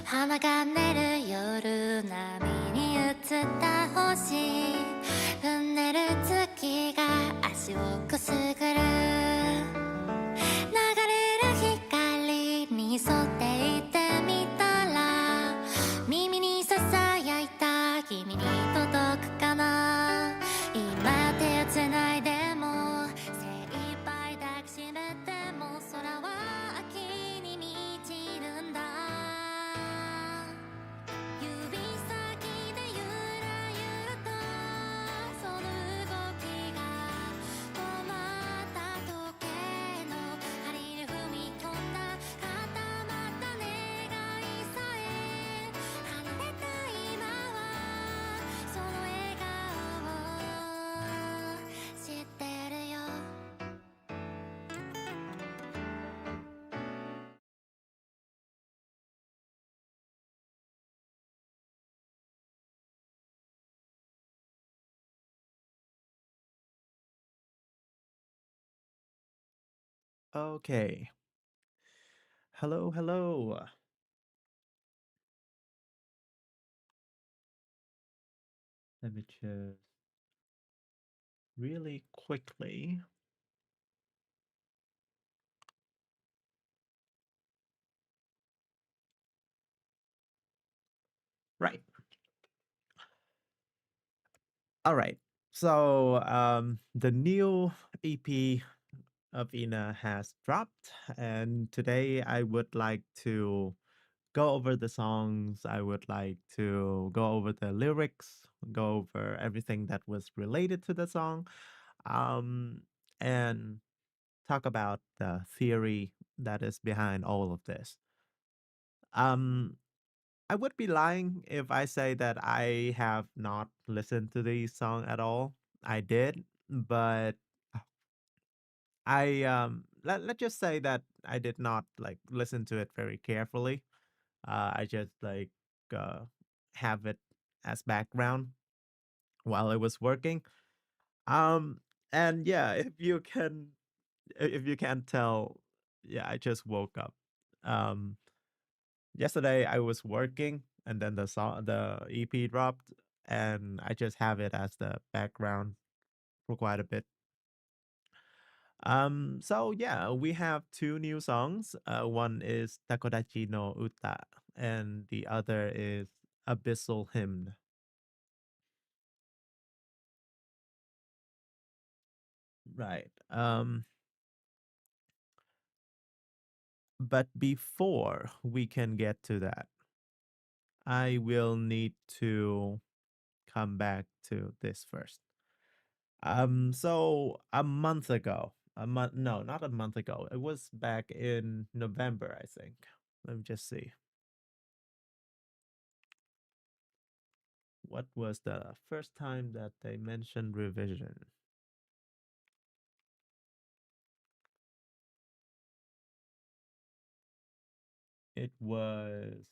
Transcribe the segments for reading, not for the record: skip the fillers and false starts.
花が寝る夜波に映った星踏んでる月が足をくすぐる流れる光に沿っていてみたら耳にささやいた君に届くかな今手をつないでも精一杯抱きしめても空は秋に満ちるんだ指先でゆらゆらとその動きが止まった時計の針に踏み込んだ固まった願いさえ離れた今はその笑顔を知ってるよ Okay. Hello, hello. Let me just really quickly. Right. All right. So, the new EP of Ina has dropped, and today I would like to go over the songs. I would like to go over the lyrics, go over everything that was related to the song, um, and talk about the theory that is behind all of this. Um, I would be lying if I say that I have not listened to the song at all. I did, but let's just say that I did not like listen to it very carefully. I just like uh have it as background while I was working. Um and yeah, if you can tell, yeah, I just woke up. Um Yesterday I was working and then the EP dropped and I just have it as the background for quite a bit. So yeah, we have two new songs. One is Takodachi no Uta and the other is Abyssal Hymn. Right. But before we can get to that, I will need to come back to this first. So a month ago, no, not a month ago. It was back in November, I think. Let me just see. What was the first time that they mentioned revision? It was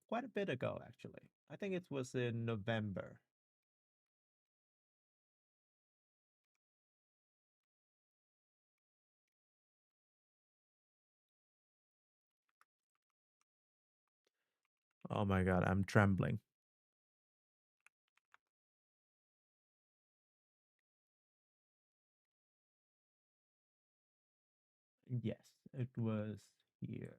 quite a bit ago, actually. I think it was in November. Oh my God, I'm trembling. Yes, it was here.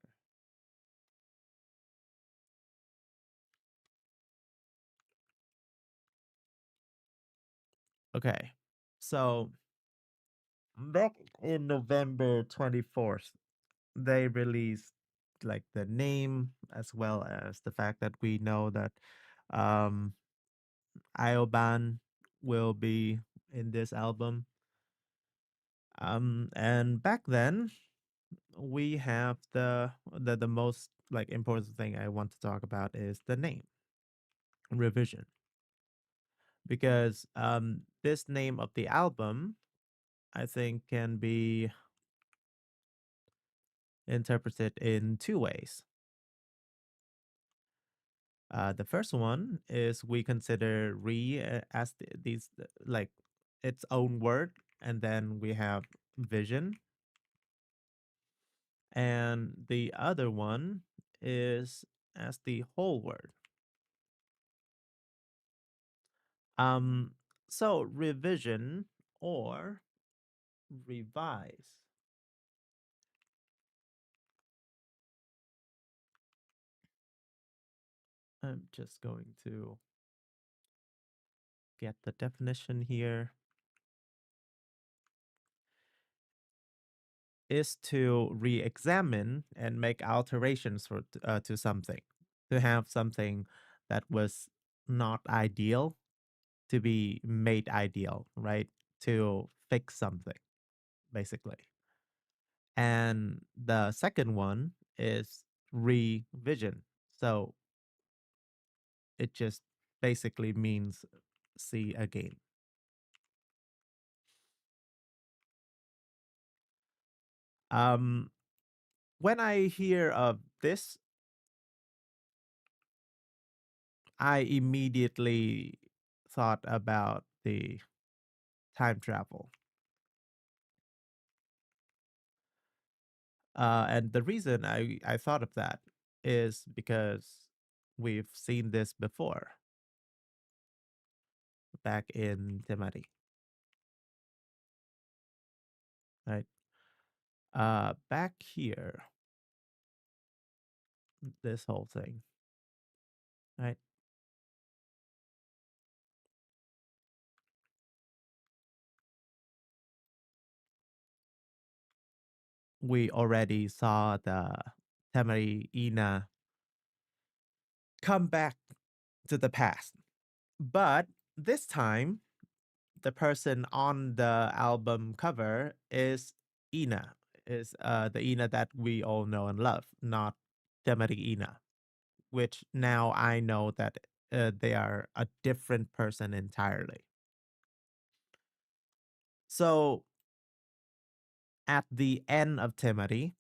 Okay. So back in November 24th, they released like the name as well as the fact that we know that um Ioban will be in this album. And back then we have the most like important thing I want to talk about is the name revision because this name of the album I think can be interpreted in two ways. The first one is we consider as these like its own word, and then we have vision, and the other one is as the whole word. Um, so revision or revise. I'm just going to get the definition here. Is to re-examine and make alterations to something, to have something that was not ideal to be made ideal, right? To fix something, basically. And the second one is revision. So it just basically means see again. Um, when I hear of this, I immediately thought about the time travel. And the reason I thought of that is because we've seen this before back in Temari, right? Back here, this whole thing, right? We already saw the Temari Ina come back to the past. But this time, the person on the album cover is Ina, is the Ina that we all know and love, not Temari Ina, which now I know that they are a different person entirely. So at the end of Temari,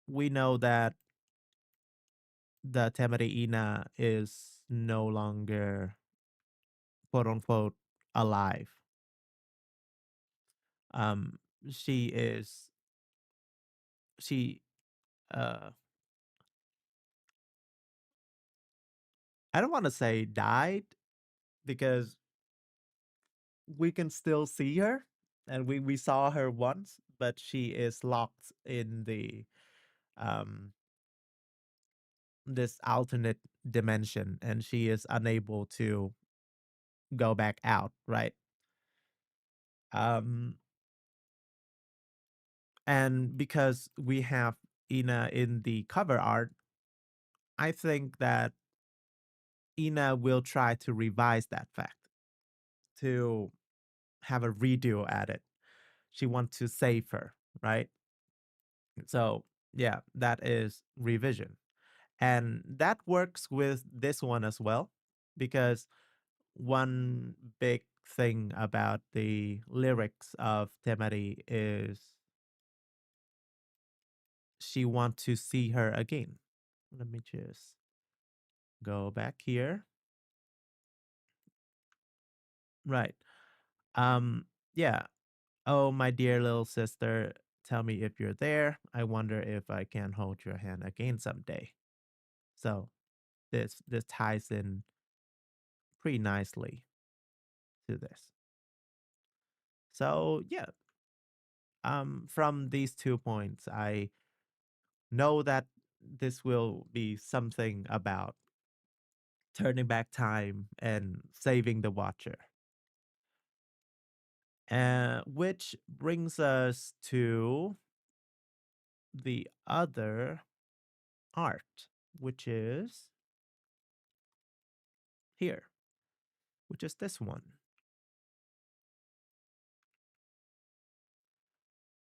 we know that the Temari Ina is no longer quote unquote alive. Um, she is she uh I don't want to say died because we can still see her and we saw her once, but she is locked in the um this alternate dimension and she is unable to go back out, right? Um and because we have Ina in the cover art, I think that Ina will try to revise that fact, to have a redo at it. She wants to save her, right? So, yeah, that is revision. And that works with this one as well, because one big thing about the lyrics of Temari is she wants to see her again. Let me just go back here. Right. Yeah. Oh, my dear little sister, tell me if you're there. I wonder if I can hold your hand again someday. So this ties in pretty nicely to this. So yeah, from these 2 points, I know that this will be something about turning back time and saving the watcher. Which brings us to the other art, which is here, which is this one.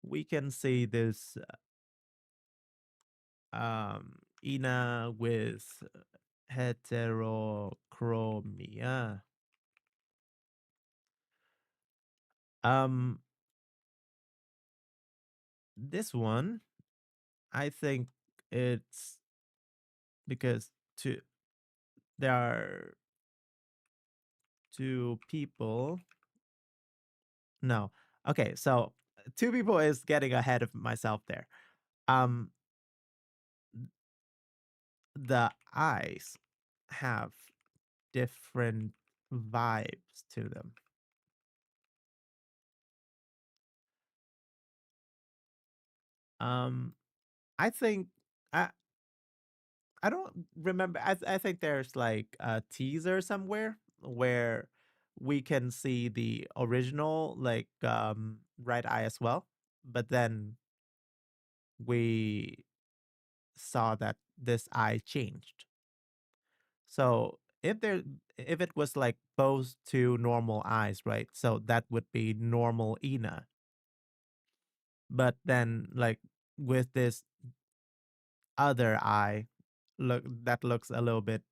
We can see this Ina with heterochromia. Um, this one, I think it's because two there are two people. No, okay, so two people is getting ahead of myself there. Um, the eyes have different vibes to them. Um, I think I I don't remember. I think there's like a teaser somewhere where we can see the original like right eye as well, but then we saw that this eye changed. So if it was like both two normal eyes, right? So that would be normal Ina. But then like with this other eye look that looks a little bit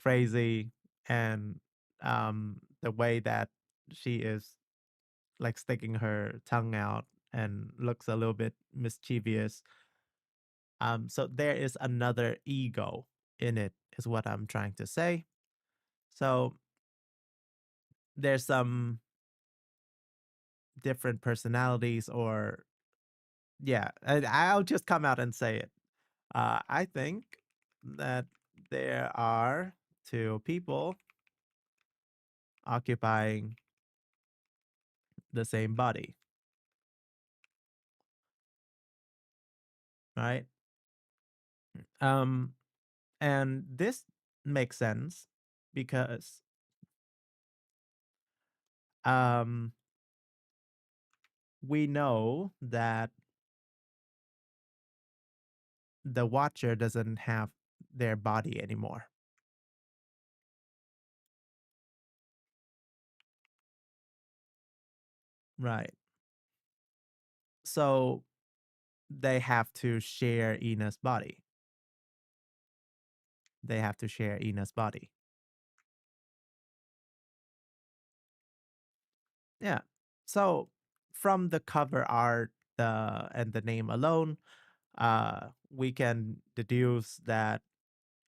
crazy, and the way that she is like sticking her tongue out and looks a little bit mischievous. So there is another ego in it, is what I'm trying to say. So there's some different personalities, or yeah, I'll just come out and say it. I think that there are two people occupying the same body, right? Um, and this makes sense because um, we know that the Watcher doesn't have their body anymore, right? So they have to share Ina's body. They have to share Ina's body. Yeah. So from the cover art and the name alone, we can deduce that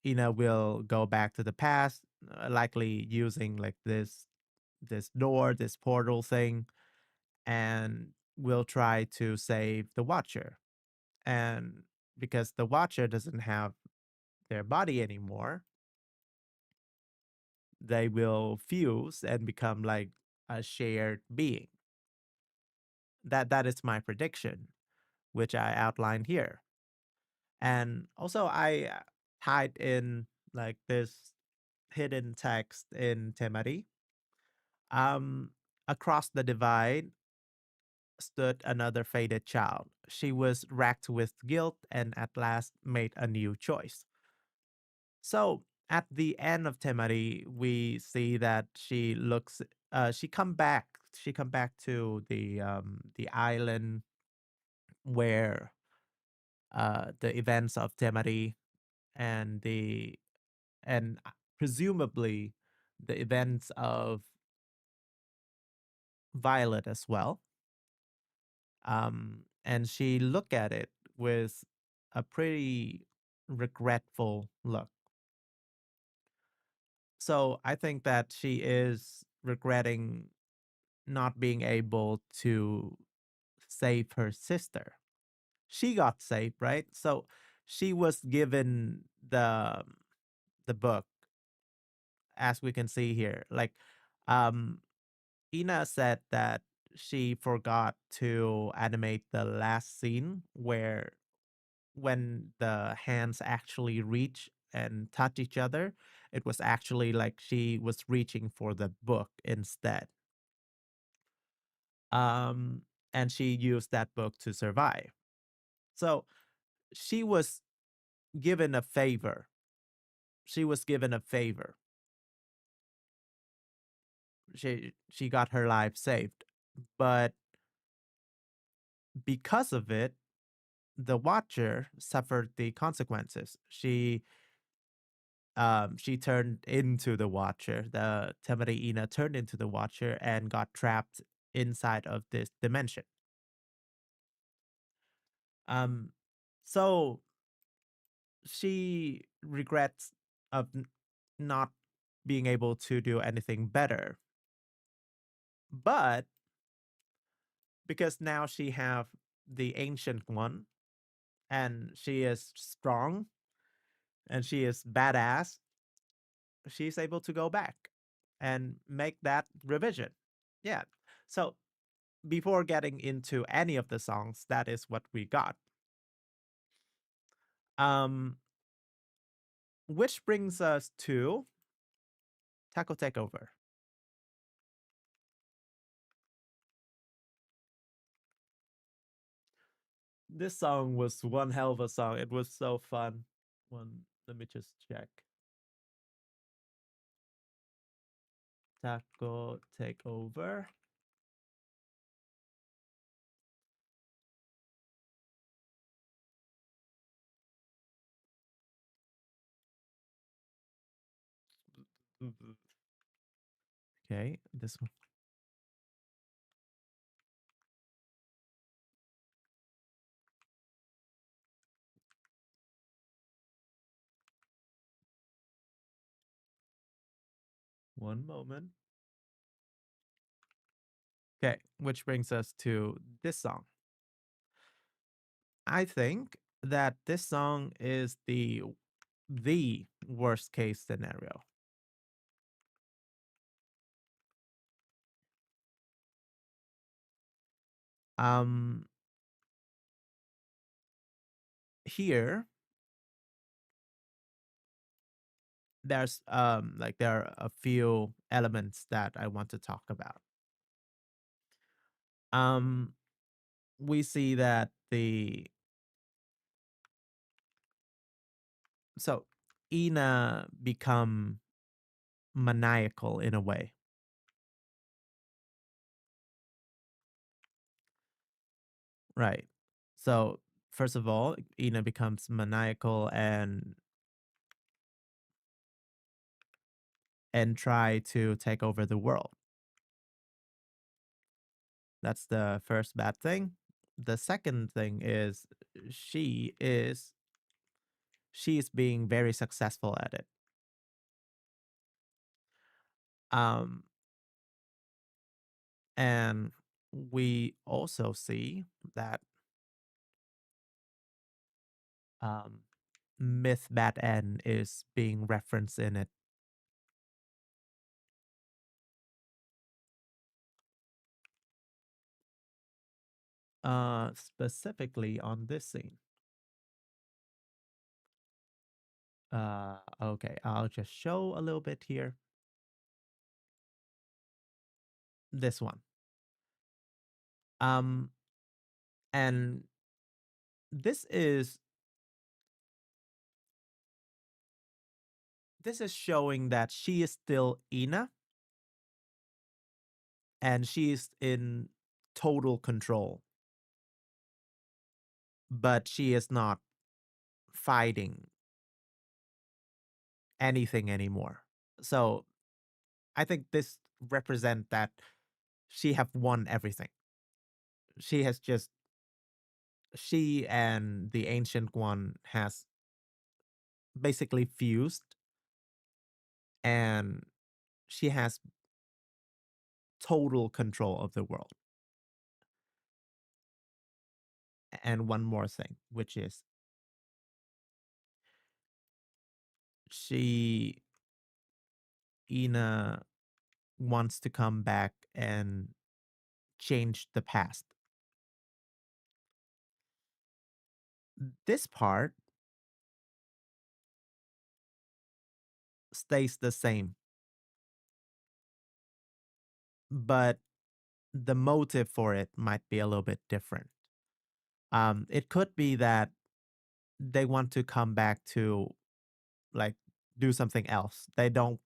Ina will go back to the past, likely using like this door, this portal thing, and will try to save the Watcher. And because the Watcher doesn't have their body anymore, they will fuse and become like a shared being. That is my prediction, which I outlined here. And also I tied in like this hidden text in Temari. Um Across the divide stood another faded child. She was racked with guilt and at last made a new choice. So at the end of Temari, we see that she come back to the island where the events of Temari and presumably the events of Violet as well. And she looked at it with a pretty regretful look. So I think that she is regretting not being able to save her sister. She got saved, right? So she was given the book, as we can see here. Like um Ina said that she forgot to animate the last scene where when the hands actually reach and touch each other, it was actually like she was reaching for the book instead. Um, and she used that book to survive. So she was given a favor. She was given a favor. She got her life saved. But because of it, the Watcher suffered the consequences. She turned into the Watcher. The Temeriina turned into the Watcher and got trapped inside of this dimension. Um, so she regrets of not being able to do anything better. But because now she have the ancient one and she is strong, and she is badass, she's able to go back and make that revision. Yeah. So before getting into any of the songs, that is what we got. Um, which brings us to Taco Takeover. This song was one hell of a song. It was so fun. Let me just check. Taco Takeover. Okay, this one. One moment. Okay, which brings us to this song. I think that this song is the worst case scenario. Um Here there's like there are a few elements that I want to talk about. Um we see that the so Ina become maniacal in a way. Right. So first of all, Ina becomes maniacal and try to take over the world. That's the first bad thing. The second thing is she is she is being very successful at it. Um and we also see that um myth bad end is being referenced in it. Specifically on this scene. Okay, I'll just show a little bit here. This one. Um and this is this is showing that she is still Ina and she is in total control, but she is not fighting anything anymore. So I think this represent that she have won everything. She has just she and the ancient one has basically fused, and she has total control of the world. And one more thing, which is she Ina wants to come back and change the past. This part stays the same, but the motive for it might be a little bit different. It could be that they want to come back to like do something else. They don't.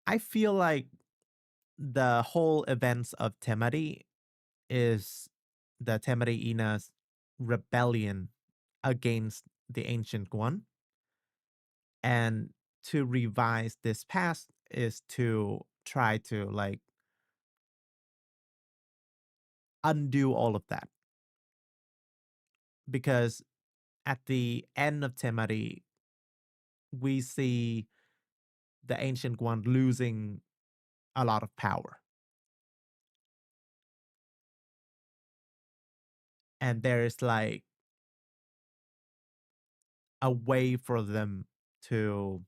I feel like the whole events of Temari is the Temari Ina's rebellion against the ancient one, and to revise this past is to try to like undo all of that, because at the end of Temari we see the ancient one losing a lot of power. and there is like a way for them to,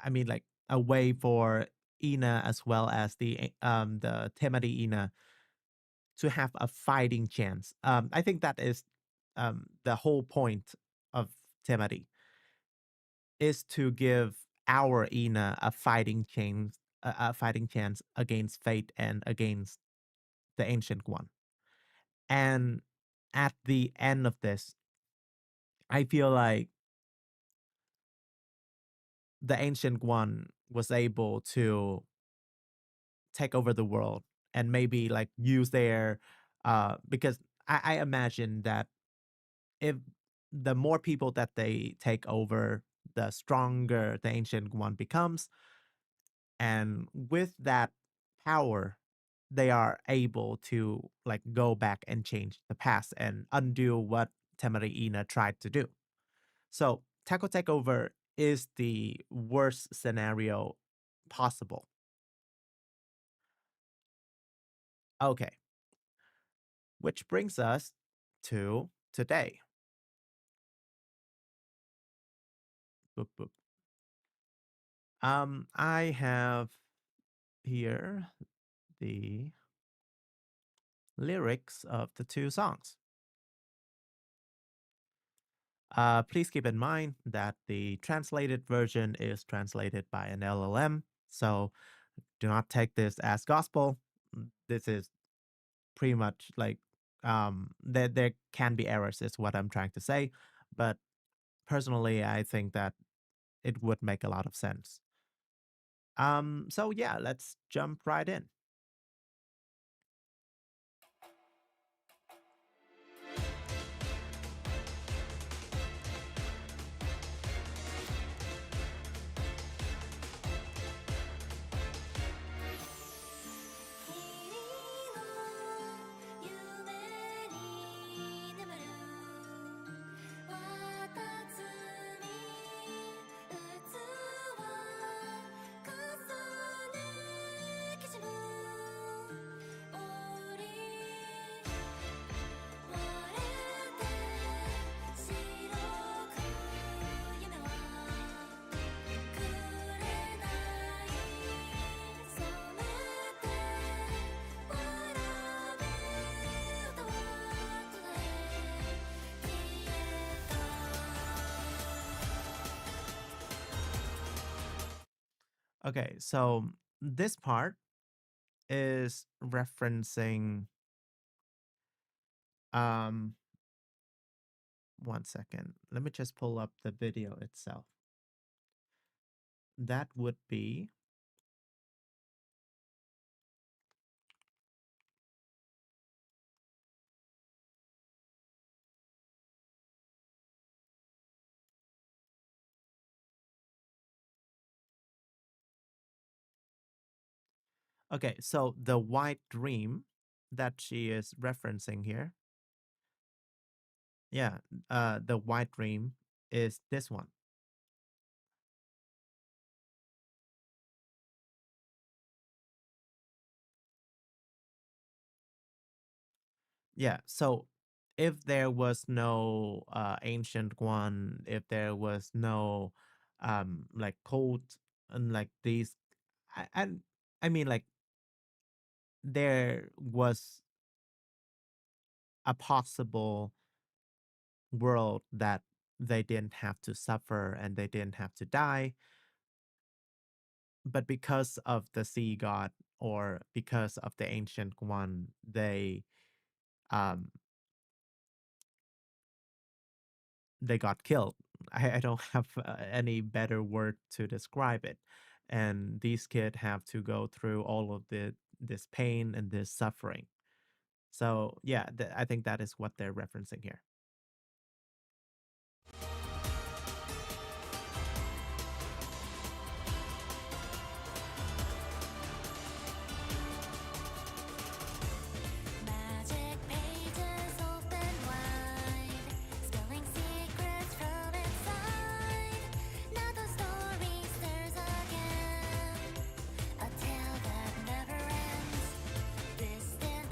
I mean, like a way for Ina as well as the Temari Ina to have a fighting chance. I think that is the whole point of Temari is to give our Ina a fighting chance against fate and against the ancient one. And at the end of this, I feel like the ancient one was able to take over the world and maybe like use their because I imagine that if the more people that they take over, the stronger the ancient one becomes. And with that power, they are able to like go back and change the past and undo what Temari Ina tried to do. So Taco Takeover is the worst scenario possible. Okay, which brings us to today. Boop, boop. I have here the lyrics of the two songs. Please keep in mind that the translated version is translated by an LLM, so do not take this as gospel. This is pretty much like there can be errors, is what I'm trying to say, but personally, I think that it would make a lot of sense. So yeah, let's jump right in. Okay, so this part is referencing um one second. Let me just pull up the video itself. That would be okay, so the white dream that she is referencing here. Yeah, the white dream is this one. Yeah, so if there was no ancient one, if there was no like code and like these I, I mean like there was a possible world that they didn't have to suffer and they didn't have to die, but because of the sea god or because of the ancient one, um they got killed. I don't have any better word to describe it. And these kids have to go through all of this pain and this suffering. So yeah, I think that is what they're referencing here. Magic pages open wide, spilling secrets from inside. Now the story stirs again, a tale that never ends. Distant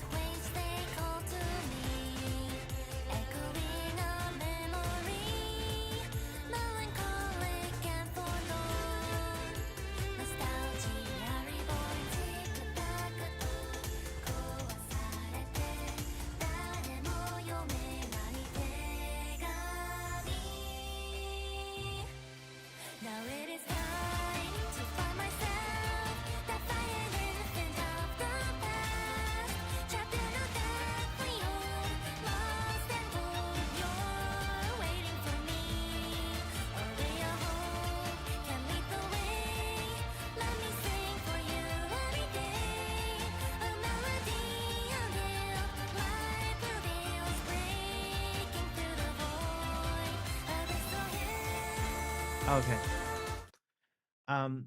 Okay.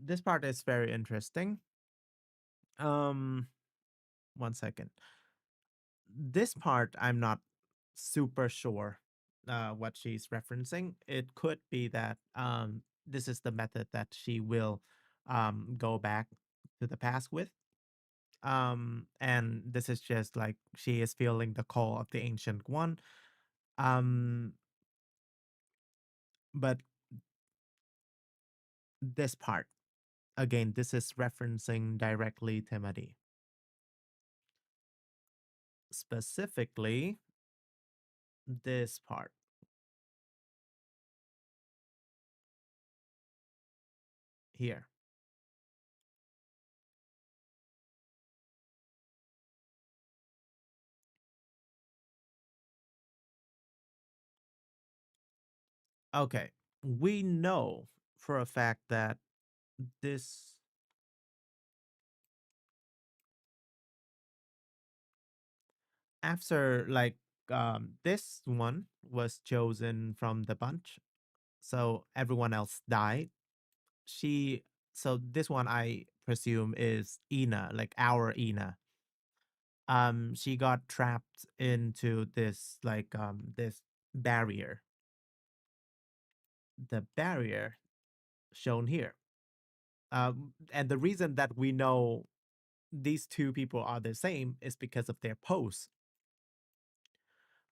This part is very interesting. Um, one second. This part, I'm not super sure what she's referencing. It could be that this is the method that she will go back to the past with. And this is just like she is feeling the call of the ancient one. Um, but this part, again, this is referencing directly Timothy. Specifically, this part here. Okay. We know for a fact that this after like this one was chosen from the bunch, so everyone else died. She so this one I presume is Ina, like our Ina. She got trapped into this like this barrier. The barrier shown here. And the reason that we know these two people are the same is because of their pose.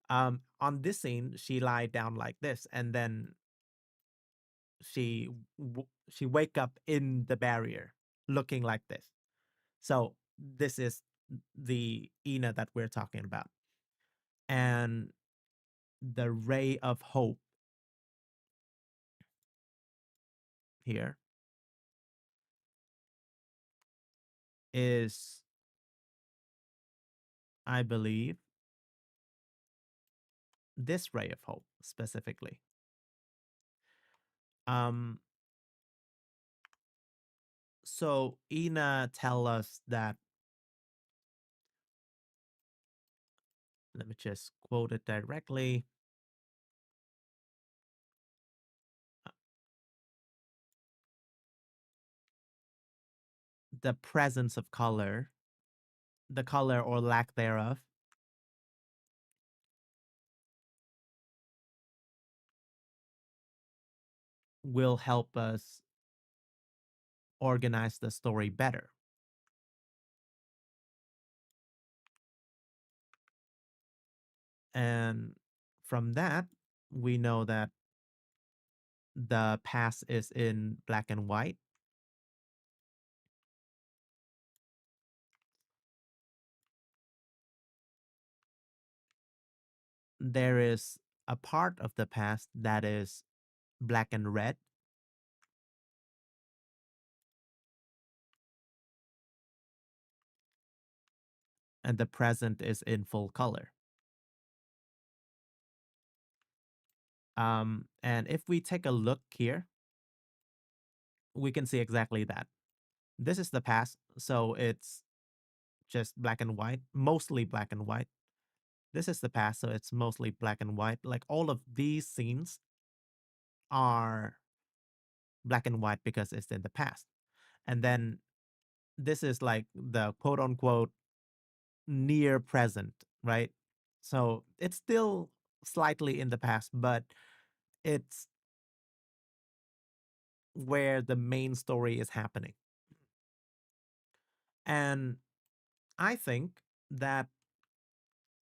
On this scene, she lied down like this, and then she wake up in the barrier, looking like this. So this is the Ina that we're talking about, and the ray of hope here is, I believe, this ray of hope specifically. Um, so Ina tell us that. Let me just quote it directly. The presence of color, the color or lack thereof, will help us organize the story better. And from that, we know that the past is in black and white. There is a part of the past that is black and red, and the present is in full color. And if we take a look here, we can see exactly that. This is the past, so it's just black and white, mostly black and white. This is the past, so it's mostly black and white. Like all of these scenes are black and white because it's in the past. And then this is like the quote unquote near present, right? So it's still slightly in the past, but it's where the main story is happening. And I think that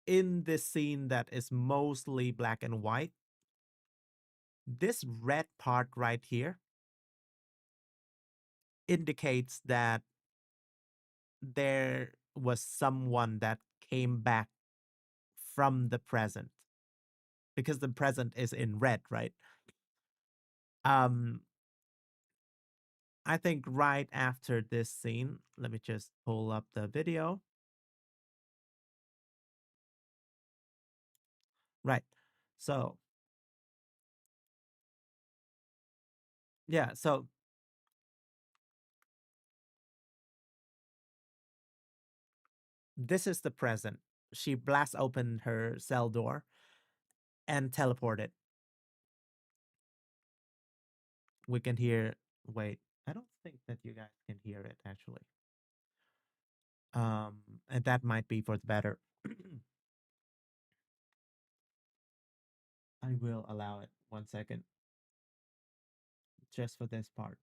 in this scene that is mostly black and white, this red part right here indicates that there was someone that came back from the present because the present is in red, right? Um, I think right after this scene, let me just pull up the video. Right. So, yeah, so this is the present. She blasts open her cell door and teleported. We can hear. Wait, I don't think that you guys can hear it actually. Um, and that might be for the better. I will allow it. 1 second, just for this part.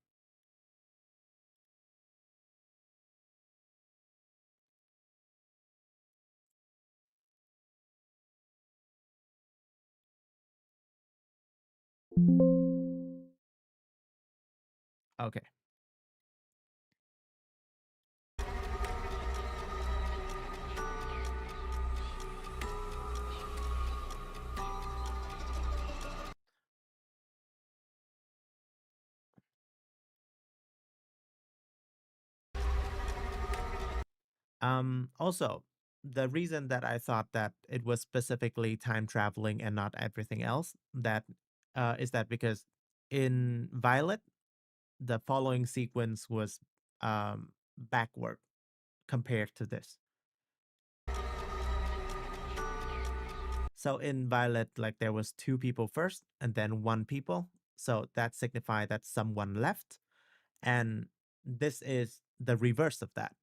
Okay. Also, the reason that I thought that it was specifically time traveling and not everything else that is that because in Violet, the following sequence was backward compared to this. So in Violet, like there was two people first and then one people. So that signified that someone left. And this is the reverse of that.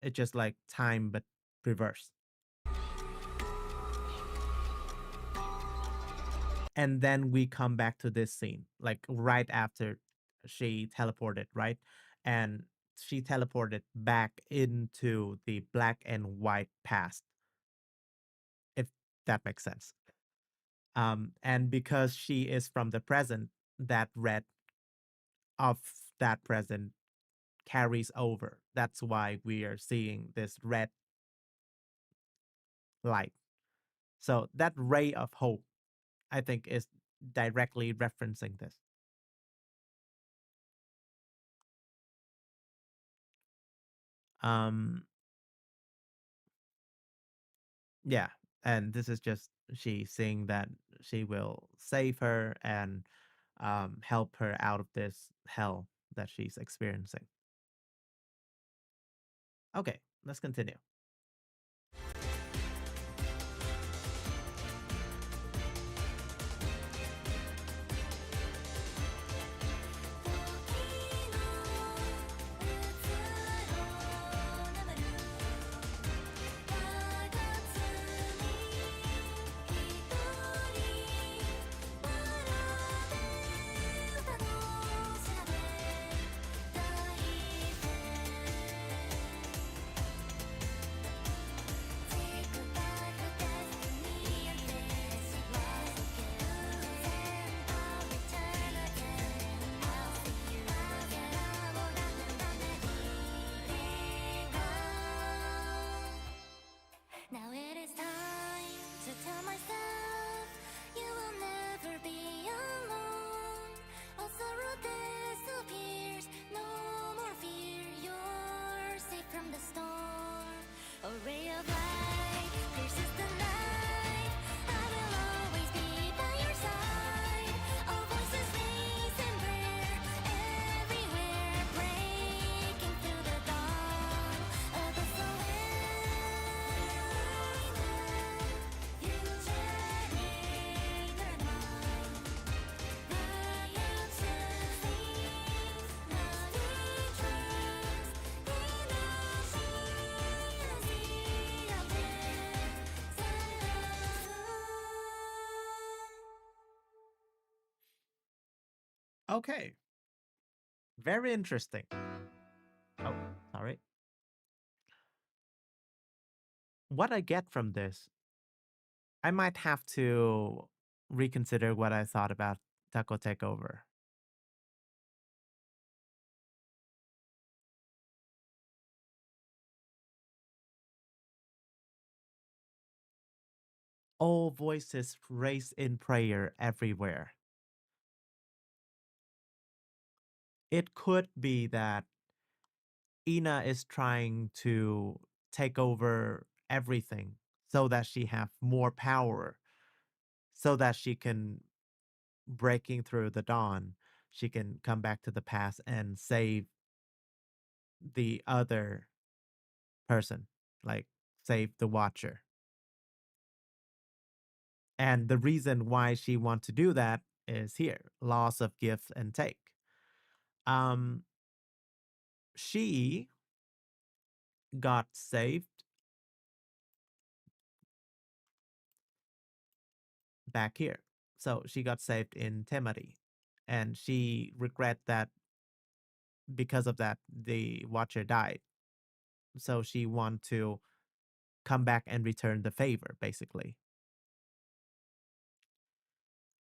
It's just like time but reverse. And then we come back to this scene, like right after she teleported, right? And she teleported back into the black and white past, if that makes sense. And because she is from the present, that red of that present carries over. That's why we are seeing this red light. So that ray of hope, I think, is directly referencing this. Um, yeah, and this is just she saying that she will save her and help her out of this hell that she's experiencing. Okay, let's continue. Now it is time to tell myself you will never be alone. All sorrow disappears, no more fear. You're safe from the storm. A ray of light pierces the night. I will always be by your side. Our voices raise in prayer everywhere, breaking through the dawn of the soul. Okay, very interesting. Oh, sorry. What I get from this, I might have to reconsider what I thought about Taco Takeover. All voices raised in prayer everywhere. It could be that Ina is trying to take over everything so that she have more power, so that she can breaking through the dawn, she can come back to the past and save the other person, like save the watcher. And the reason why she want to do that is here, loss of give and take. Um, she got saved back here. So she got saved in Temari. And she regret that because of that the watcher died. So she want to come back and return the favor, basically.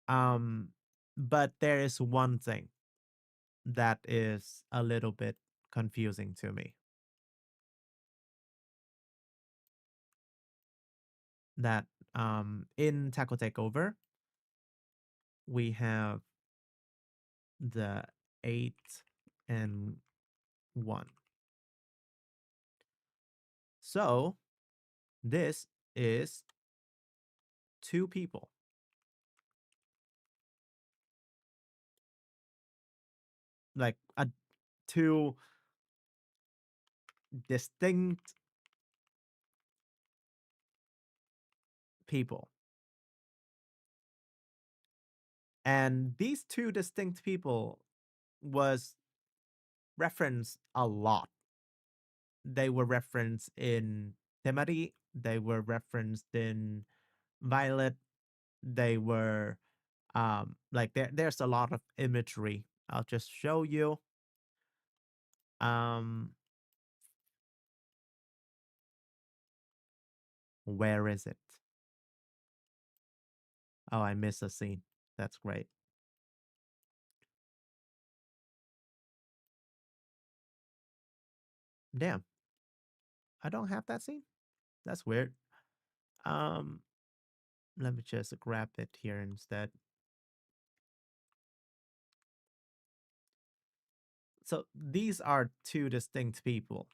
Um, but there is one thing that is a little bit confusing to me. That in Taco Takeover, we have the 8 and 1. So this is two people, like two distinct people. And these two distinct people was referenced a lot. They were referenced in Temari, they were referenced in Violet, they were like there's a lot of imagery. I'll just show you. Um where is it? Oh, I missed a scene. That's great. Damn, I don't have that scene. That's weird. Um let me just grab it here instead. So these are two distinct people.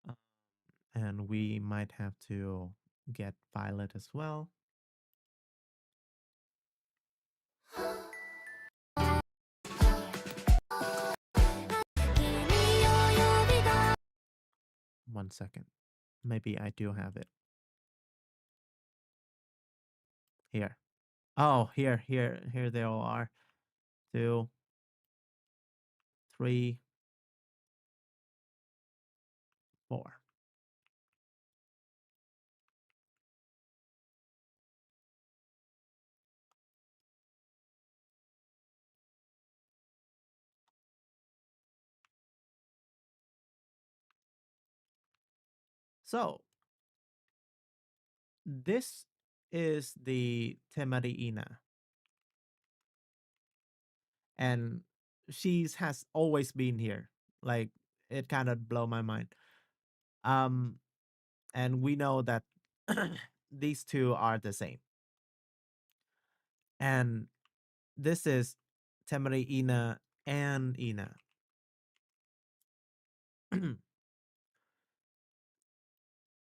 Uh, And we might have to get Violet as well. One second. Maybe I do have it. Here. Oh, here they all are. 2, 3, 4. So this is the Temariina, and she's has always been here. Like it kind of blow my mind. Um, and we know that these two are the same. And this is Temariina and Ina.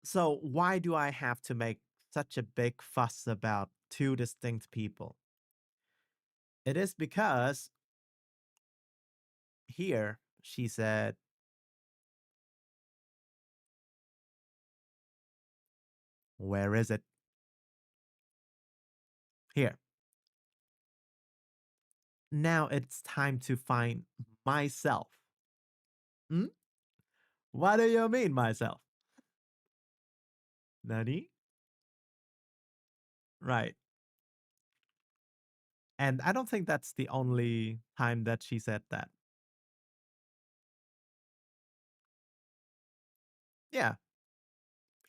So why do I have to make such a big fuss about two distinct people? It is because here she said, where is it? Here. Now it's time to find myself. Hmm? What do you mean, myself? Nani? Right. And I don't think that's the only time that she said that. Yeah,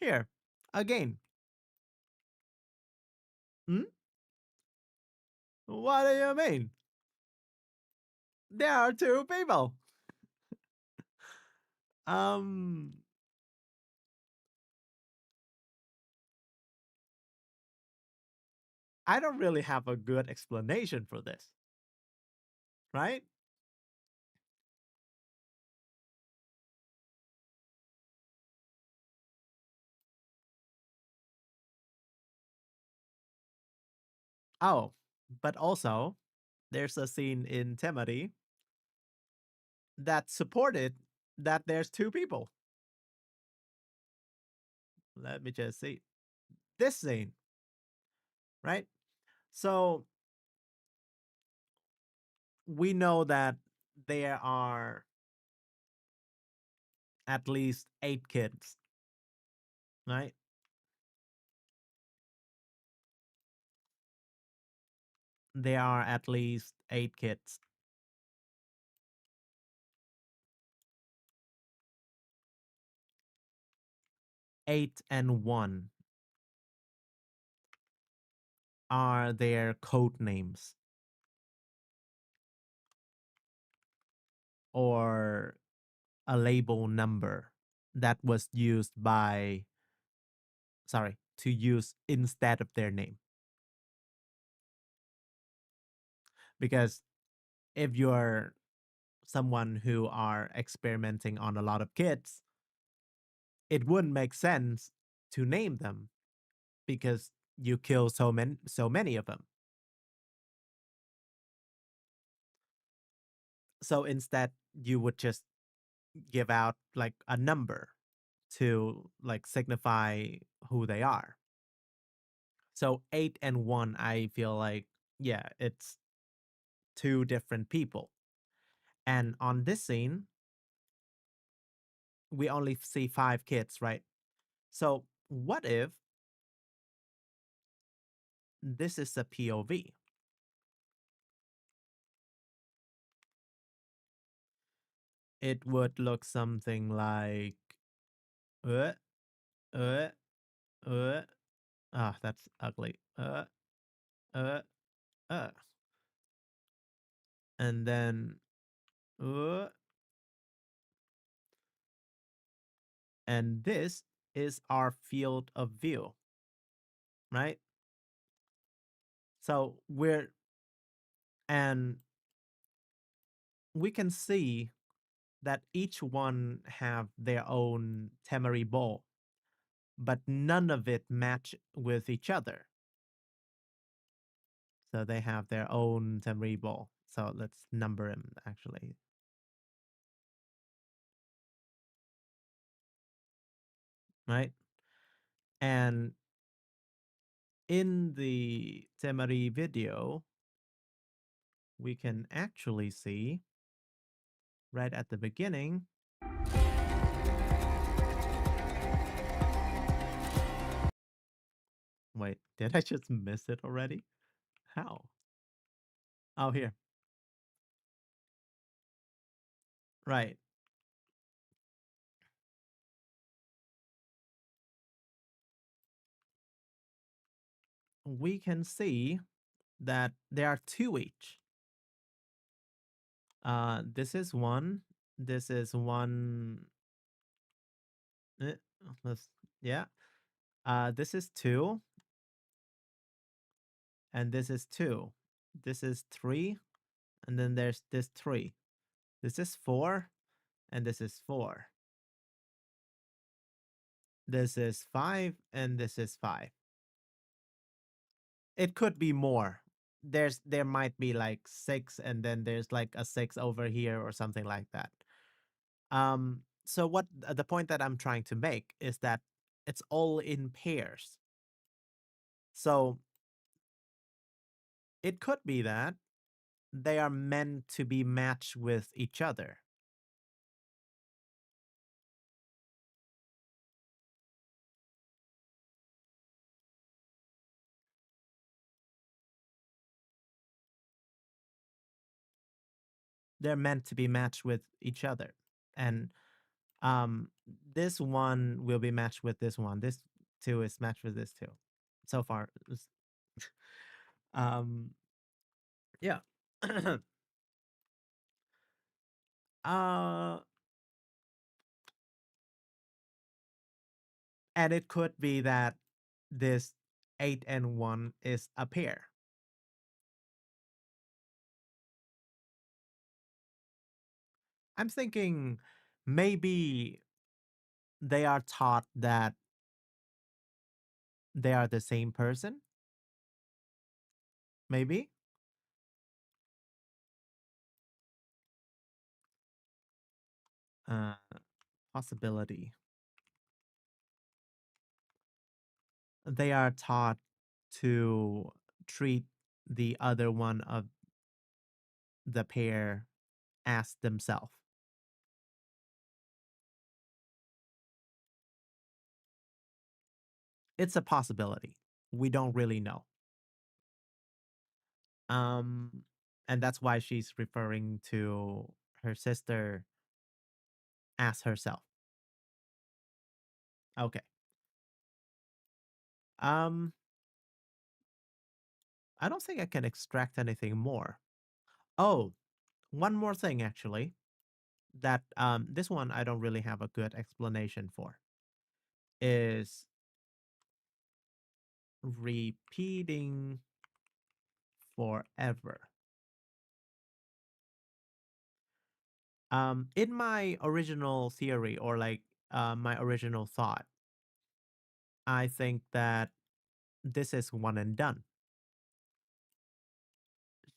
here. Again. Hmm? What do you mean? There are two people. Um, I don't really have a good explanation for this, right? Oh, but also there's a scene in Temari that supported that there's two people. Let me just see. This scene, right? So we know that there are at least 8 kids, right? There are at least 8 kids. 8 and 1 are their code names or a label number that was used by, sorry, to use instead of their name. Because if you're someone who are experimenting on a lot of kids, it wouldn't make sense to name them because you kill so many of them. So instead, you would just give out like a number to like signify who they are. So 8 and 1, I feel like, yeah, it's two different people. And on this scene, we only see 5 kids, right? So what if this is a POV? It would look something like, uh, uh, uh, ah, that's ugly. Uh, uh, and then, uh, and this is our field of view, right? So and we can see that each one have their own Temari ball, but none of it match with each other. So they have their own Temari ball. So let's number them actually. Right? And in the Temari video, we can actually see right at the beginning. Wait, did I just miss it already? How? Oh, here. Right. We can see that there are two each. This is one. This is one. eh, let's, yeah. This is two, and this is two. This is three, and then there's this three. This is four, and this is four. This is five, and this is five. It could be more. There might be like six, and then there's like a six over here or something like that. So what the point that I'm trying to make is that it's all in pairs. So it could be that they are meant to be matched with each other. They're meant to be matched with each other. And um this one will be matched with this one. This two is matched with this two. So far. Um yeah. uh and it could be that this 8 and 1 is a pair. I'm thinking maybe they are taught that they are the same person. Maybe. Uh, possibility. They are taught to treat the other one of the pair as themselves. It's a possibility. We don't really know. Um, and that's why she's referring to her sister as herself. Okay. Um, I don't think I can extract anything more. Oh, one more thing actually. That this one I don't really have a good explanation for. Is repeating forever. In my original theory or like my original thought, I think that this is one and done.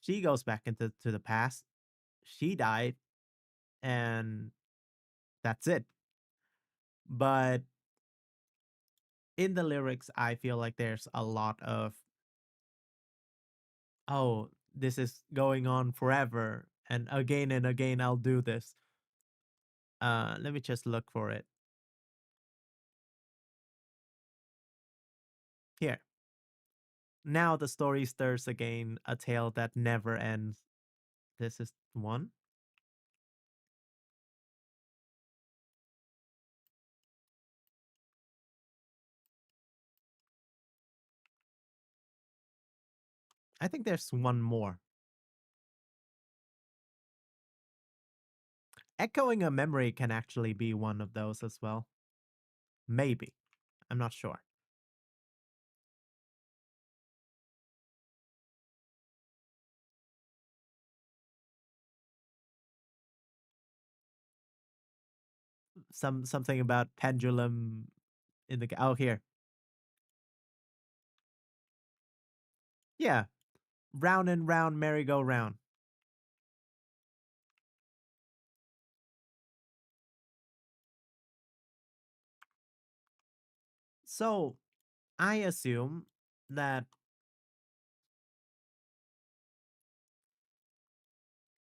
She goes back into the past. She died, and that's it. But in the lyrics, I feel like there's a lot of oh, this is going on forever, and again I'll do this. Let me just look for it here. Now the story stirs again, a tale that never ends. This is one. I think there's one more. Echoing a memory can actually be one of those as well. Maybe. I'm not sure. Something about pendulum in the oh here. Yeah. Round and round merry-go-round. So I assume that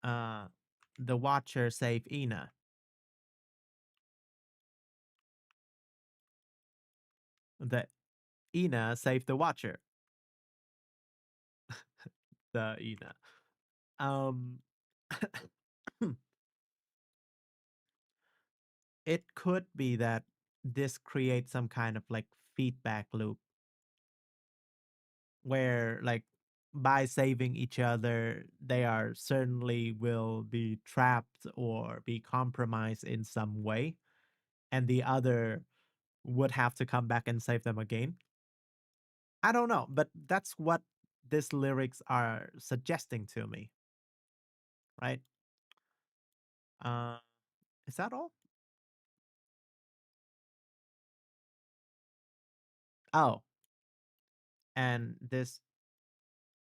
uh the Watcher saved Ina. That Ina saved the Watcher. The Ina. Um it could be that this creates some kind of like feedback loop where like by saving each other they are certainly will be trapped or be compromised in some way and the other would have to come back and save them again. I don't know, but that's what these lyrics are suggesting to me, right? uh is that all? Oh, and this,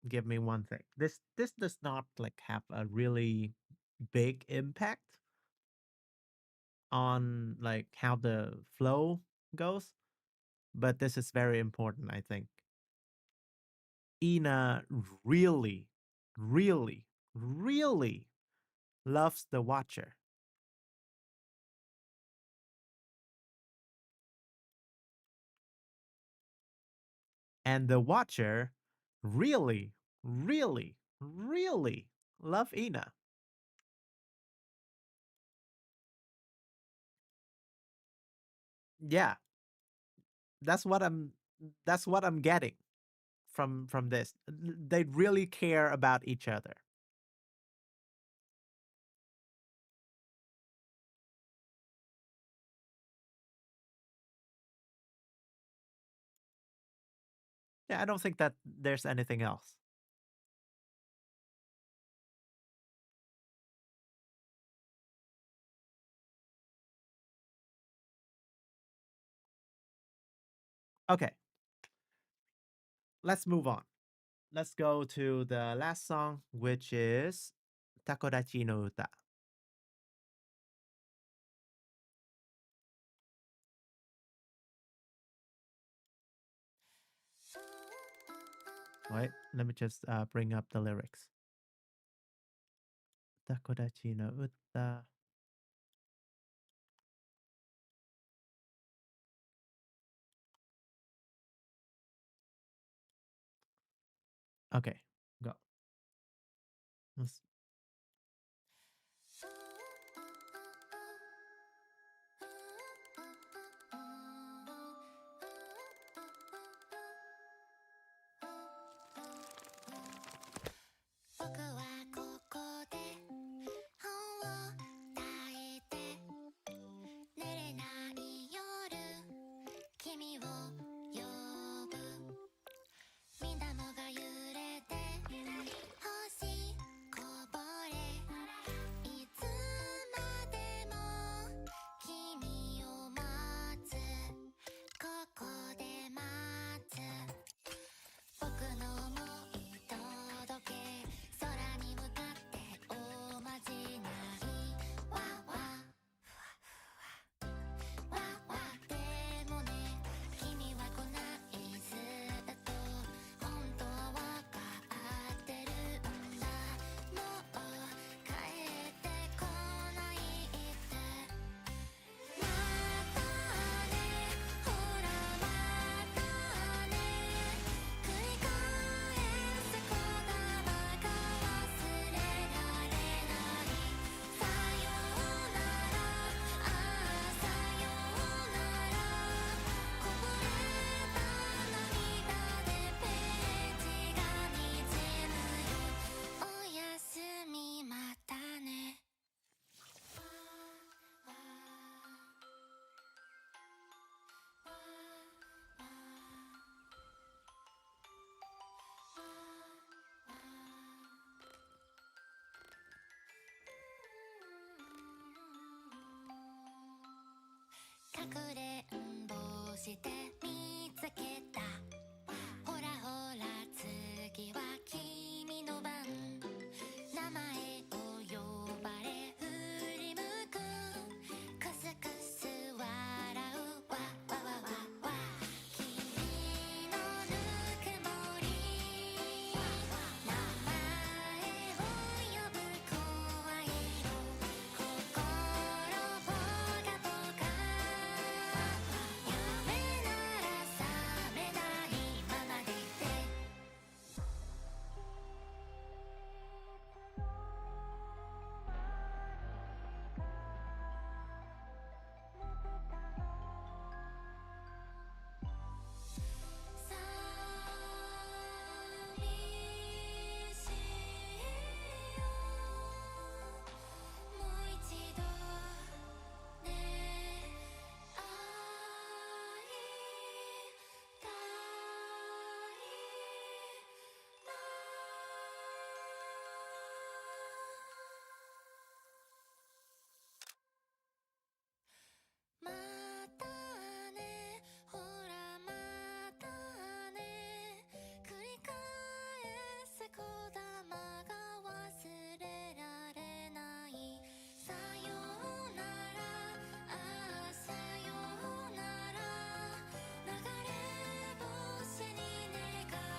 give me one thing. This does not like have a really big impact on like how the flow goes, but this is very important, I think. Ina really, really, really loves the Watcher, and the Watcher really, really, really love Ina. Yeah, that's what I'm getting from this. They really care about each other. Yeah, I don't think that there's anything else. Okay, let's move on. Let's go to the last song, which is Takodachi no Uta. Wait, let me just bring up the lyrics. Takodachi no utta. Okay, go. Let's- 僕はここで本を抱いて寝れない夜君を呼ぶ水面が揺れて星こぼれいつまでも君を待つここで待つ僕の想い届け空に向かっておまじないわわわわでもね君は来ないずっと本当はわかってるんだもう帰ってこないってまたねほらまたね繰り返す言葉が忘れられないさようならああさようならこぼれた涙でページがにじむよおやすみまたねわわわかくれんぼして見つけたほらほら次は君の番名前を呼ばれ振り向くクスクス笑うわわわわわ君のぬくもり名前を呼ぶ声色心ポカポカ夢なら覚めないままでいて寂しいよもう一度ね会いたいなまたねほらまたね繰り返す言霊が忘れられないさようならああさようなら流れ星に願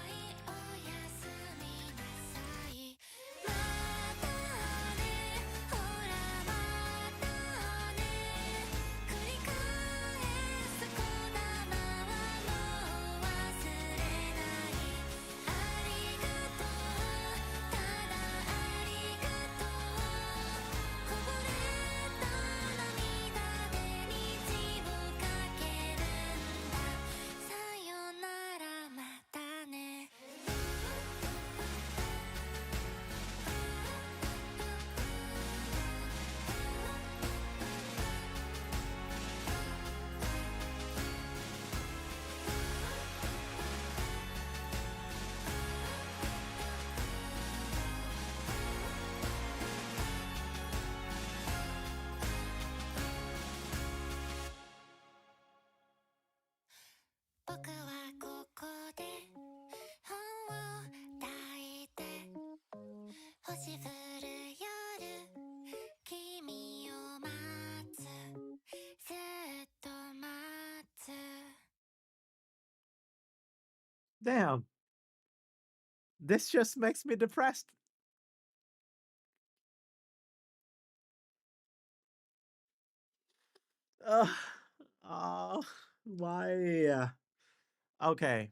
いおやすみなさいまたねほらまたね繰り返す言霊はもう忘れないありがとうただありがとうこぼれた涙で虹をかけるんださよならまたね僕はここで本を抱いて星降る夜君を待つずっと待つ Damn. This just makes me depressed. Ugh. Oh, why? Okay.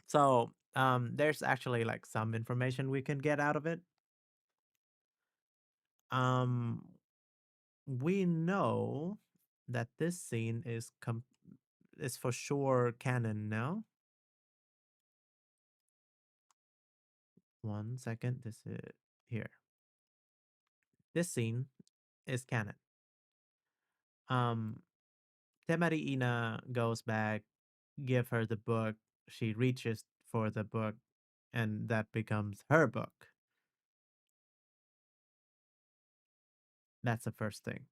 So, there's actually like some information we can get out of it. Um, we know that this scene is for sure canon now. One second. This is here. This scene is canon. Um, Temari goes back, give her the book. She reaches for the book, and that becomes her book. That's the first thing.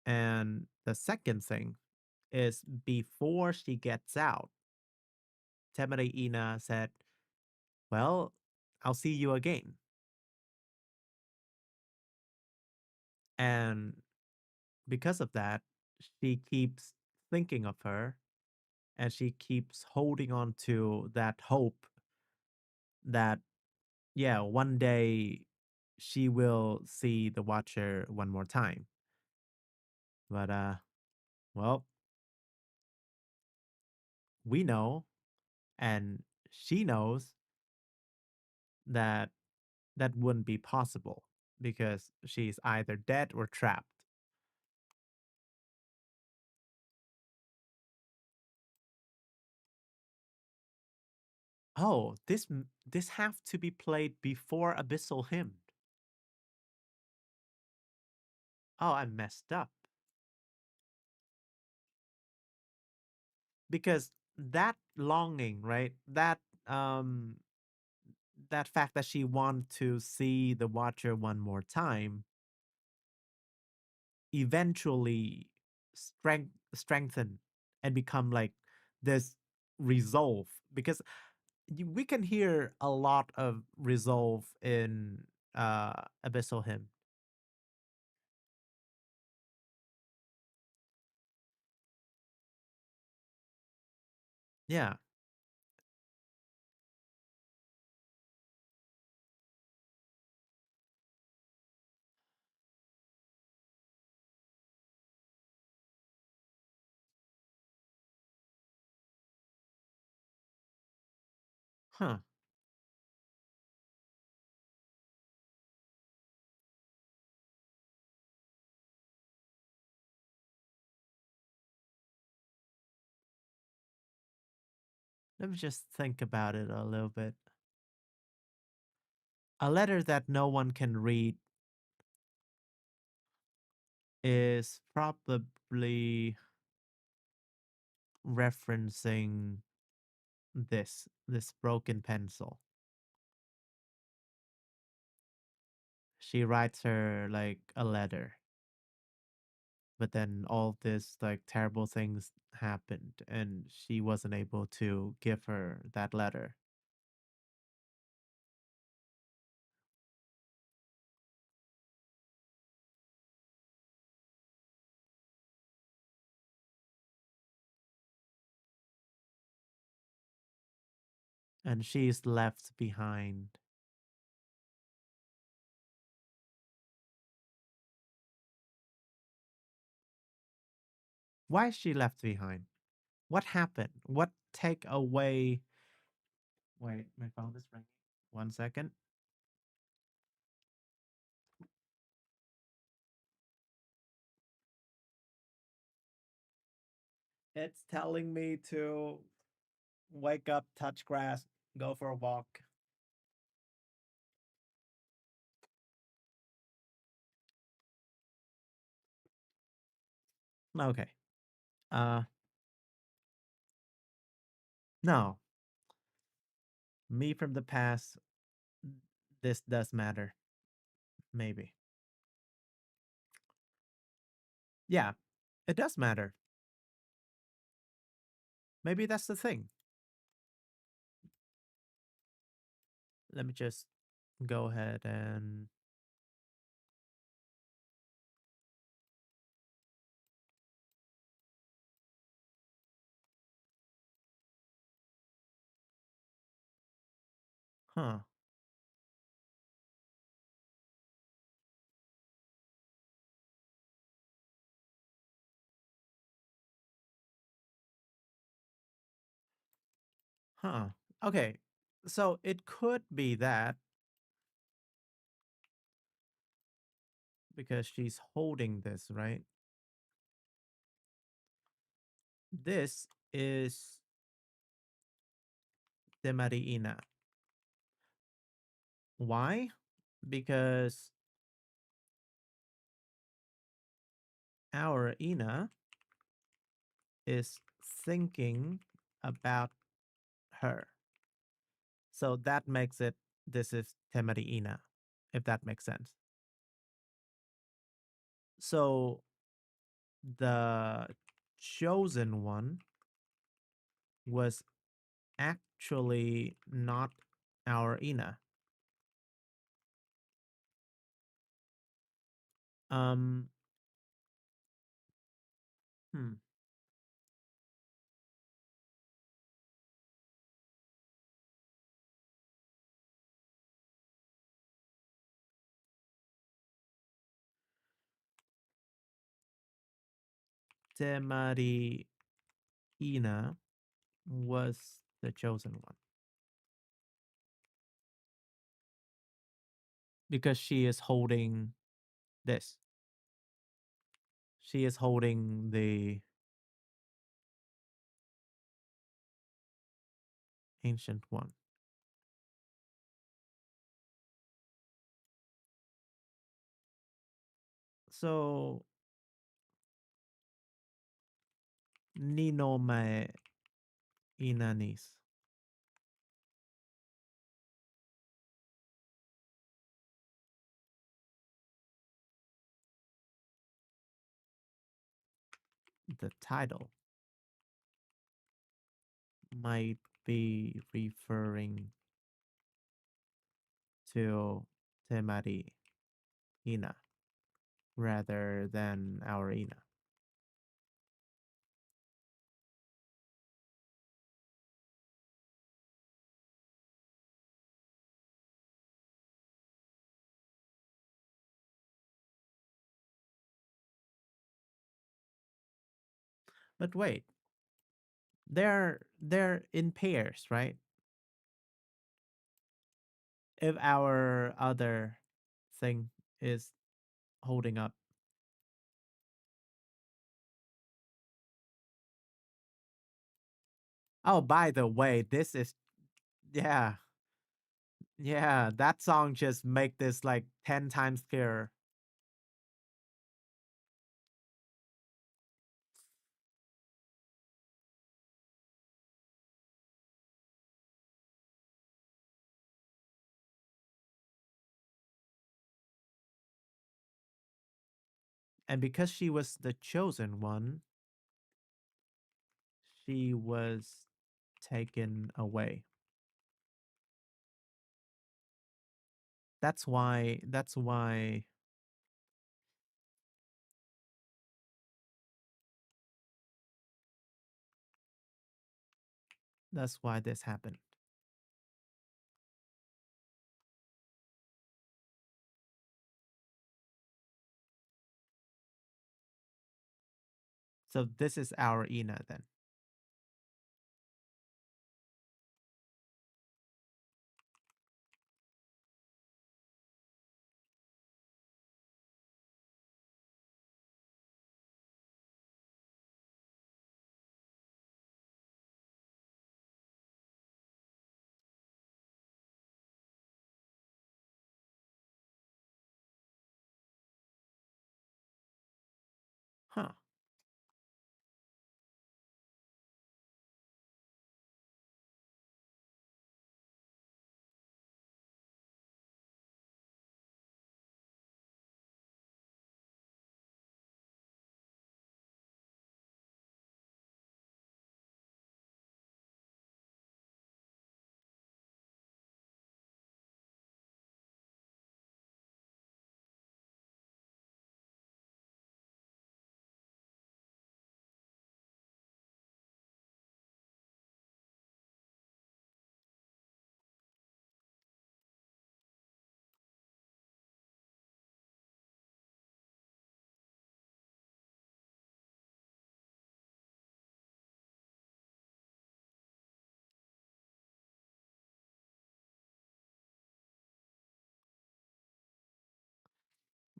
And the second thing is before she gets out, Temari said, "Well, I'll see you again." And because of that, she keeps thinking of her and she keeps holding on to that hope that, yeah, one day she will see the Watcher one more time. But, well, we know and she knows that that wouldn't be possible because she's either dead or trapped. Oh, this have to be played before Abyssal Hymn. Oh, I messed up. Because that longing, right? Um that fact that she want to see the Watcher one more time eventually strengthen and become like this resolve because we can hear a lot of resolve in Abyssal Hymn. Yeah. Huh. Let me just think about it a little bit. A letter that no one can read is probably referencing this broken pencil. She writes her like a letter, but then all this like terrible things happened and she wasn't able to give her that letter. And she's left behind. Why is she left behind? What happened? What take away? Wait, my phone is ringing. One second. It's telling me to wake up, touch grass, go for a walk. Okay. Uh, no. Me from the past. This does matter. Maybe. Yeah, it does matter. Maybe that's the thing. Let me just go ahead and Huh. Huh. Okay. So it could be that because she's holding this, right? This is the Mariina. Why? Because our Ina is thinking about her. So that makes it this is Temariina, if that makes sense. So the chosen one was actually not our Ina. Um hmm, Temariina was the chosen one because she is holding this. She is holding the ancient one. So Nino Mae Inanis. The title might be referring to Temari Ina rather than our Ina. But wait, they're in pairs, right? If our other thing is holding up. Oh, by the way, this is yeah, yeah, that song just make this like 10 times clearer. And because she was the chosen one, she was taken away. That's why this happened. So this is our Ina then. Huh.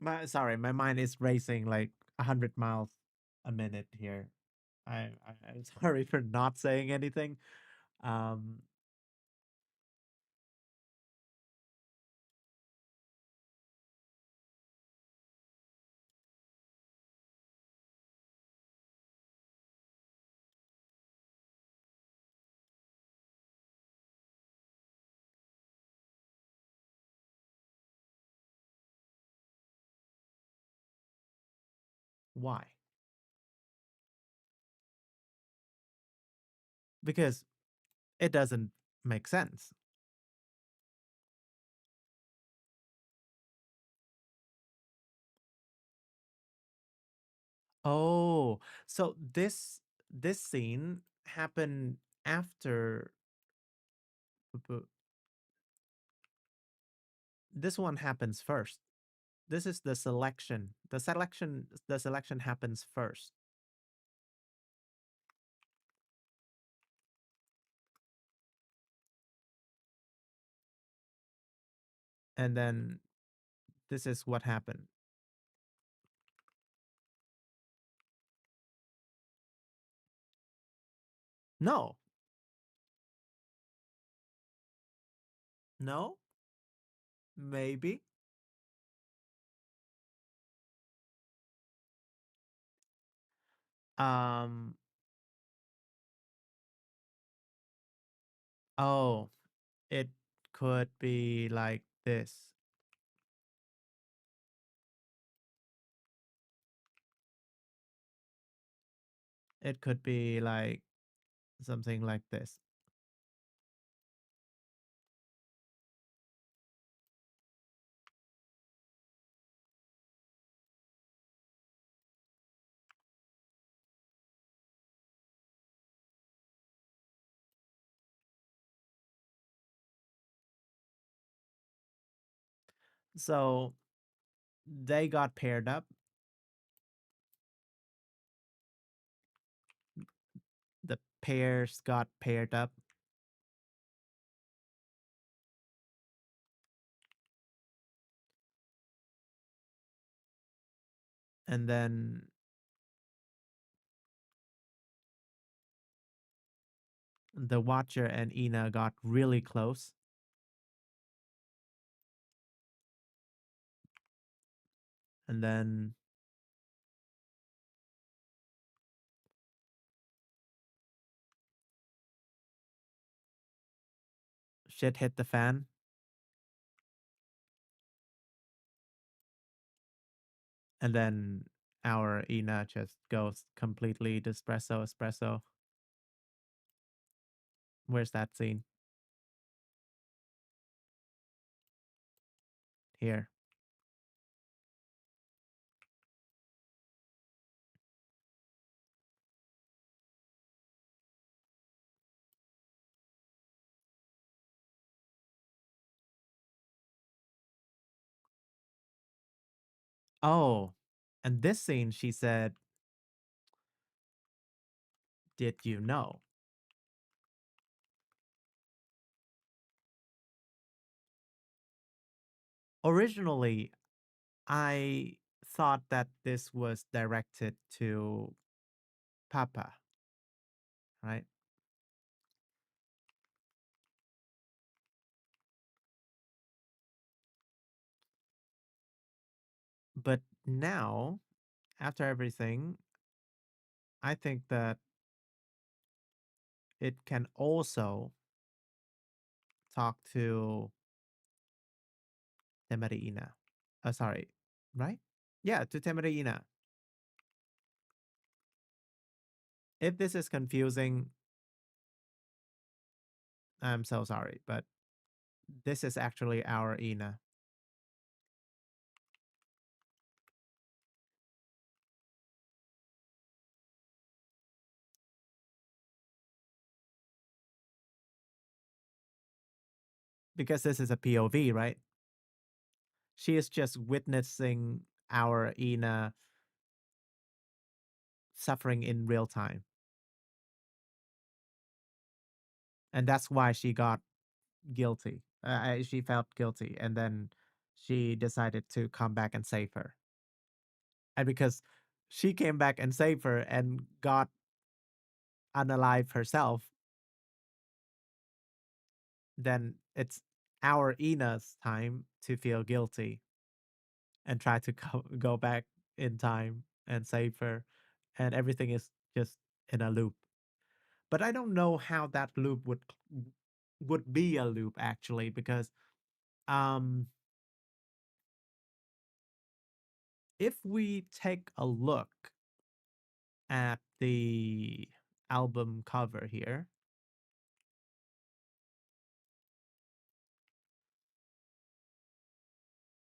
My mind is racing like 100 miles a minute here. I'm sorry for not saying anything. Um, why? Because it doesn't make sense. Oh, so this scene happened after this one happens first. This is the selection. The selection happens first. And then this is what happened. No. No? Maybe. Um oh, it could be like this. It could be like something like this. So they got paired up. The pairs got paired up. And then the Watcher and Ina got really close. And then shit hit the fan. And then our Ina just goes completely espresso, espresso. Where's that scene? Here. Oh, and this scene, she said, "Did you know?" Originally, I thought that this was directed to Papa, right? But now, after everything, I think that it can also talk to Temerina. Sorry, right? Yeah, to Temerina. If this is confusing, I'm so sorry, but this is actually our Ina. Because this is a POV, right? She is just witnessing our Ina suffering in real time. And that's why she got guilty. She felt guilty. And then she decided to come back and save her. And because she came back and saved her and got unalive herself, then it's our Ina's time to feel guilty and try to go back in time and save her. And everything is just in a loop. But I don't know how that loop would be a loop actually, because um if we take a look at the album cover here,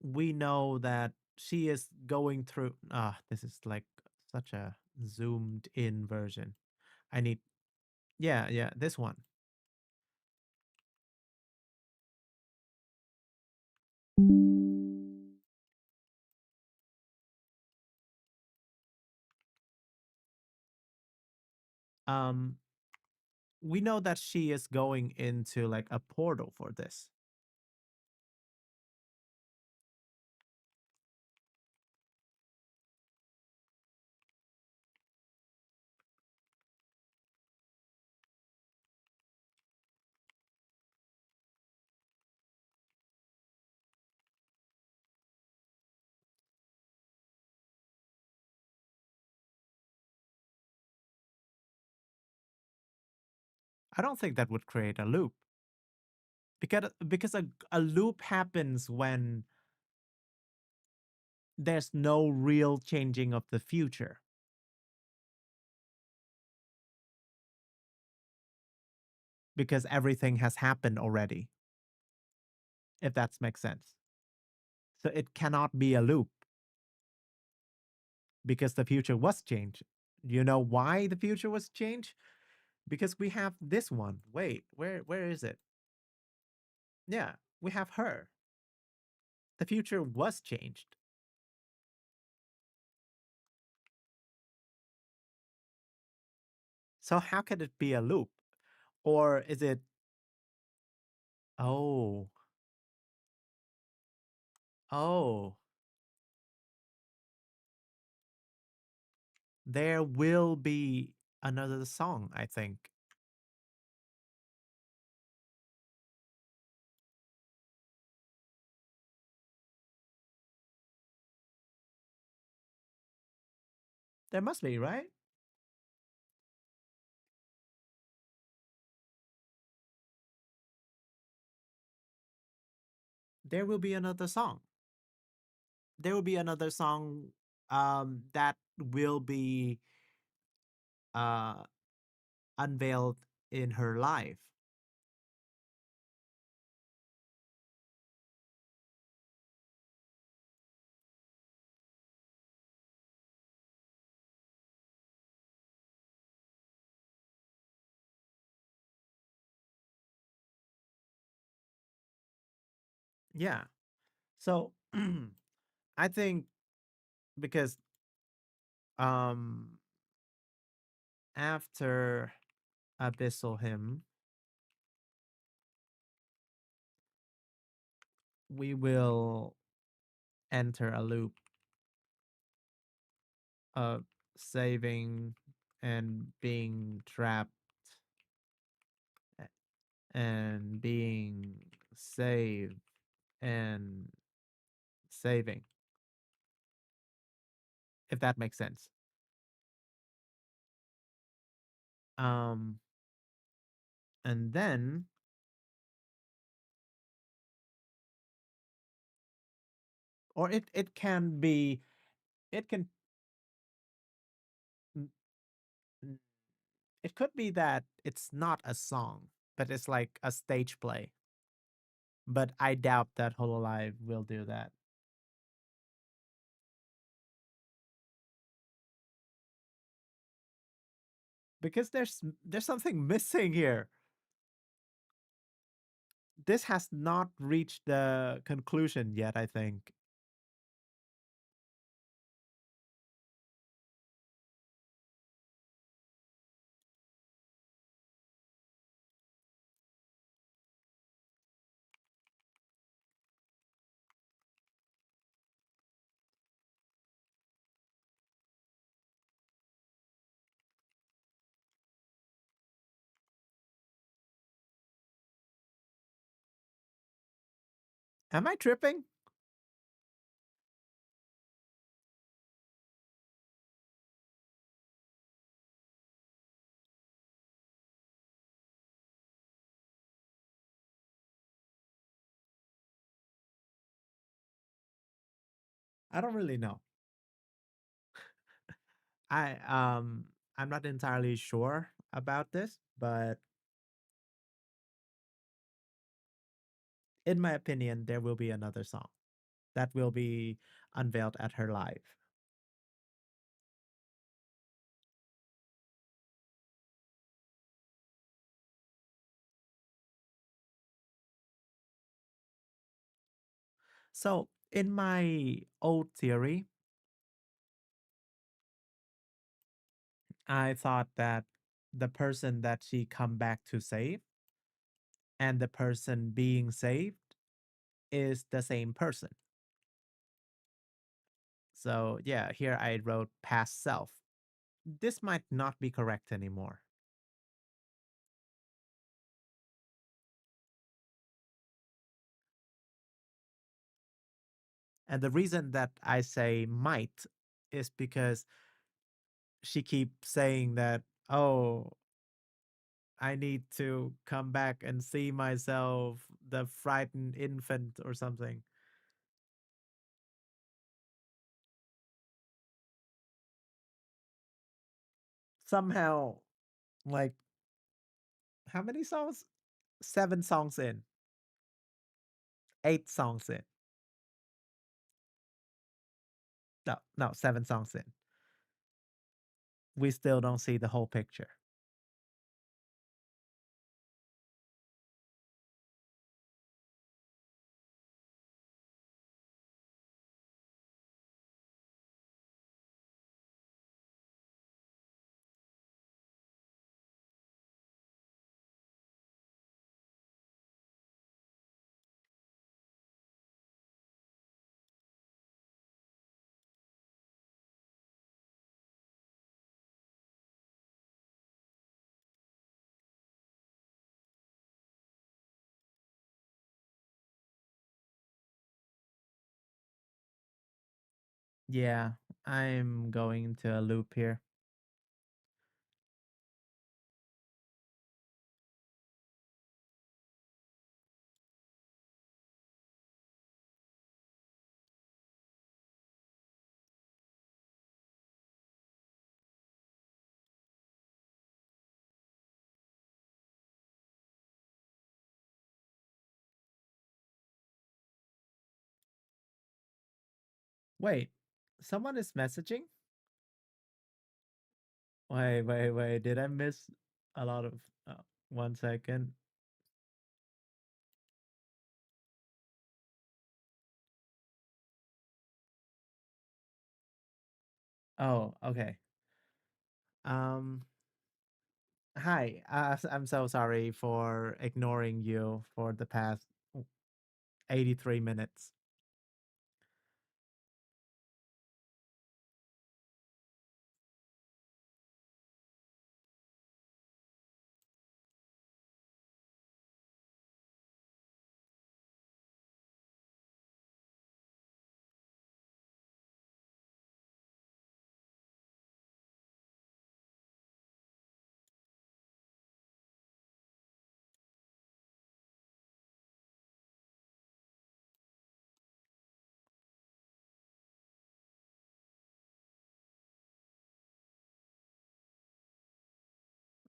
we know that she is going through this is like such a zoomed in version. I need yeah, this one. Um we know that she is going into like a portal for this. I don't think that would create a loop, because a loop happens when there's no real changing of the future, because everything has happened already, if that makes sense. So it cannot be a loop because the future was changed. You know why the future was changed? Because we have this one. Wait, where is it? Yeah, we have her. The future was changed. So how can it be a loop? Or is it, oh, oh, there will be another song, I think. There must be, right? There will be another song. There will be another song that will be uh unveiled in her life. Yeah. So I think because um after Abyssal Hymn, we will enter a loop of saving and being trapped and being saved and saving, if that makes sense. Um and then or it can be, it can mm, mm, it could be that it's not a song, but it's like a stage play. But I doubt that Hololive will do that because there's something missing here. This has not reached the conclusion yet, I think. Am I tripping? I don't really know. I I'm not entirely sure about this, but in my opinion, there will be another song that will be unveiled at her live. So, in my old theory, I thought that the person that she come back to save and the person being saved is the same person. So, yeah, here I wrote past self. This might not be correct anymore. And the reason that I say might is because she keeps saying that, oh, I need to come back and see myself, the frightened infant or something. Somehow, like, how many songs? 7 songs in, 8 songs in. No, no, 7 songs in. We still don't see the whole picture. Yeah, I'm going into a loop here. Wait, someone is messaging? Wait, wait, wait. Did I miss a lot of. Uh, 1 second. Oh, okay. Um, Hi. I'm so sorry for ignoring you for the past 83 minutes.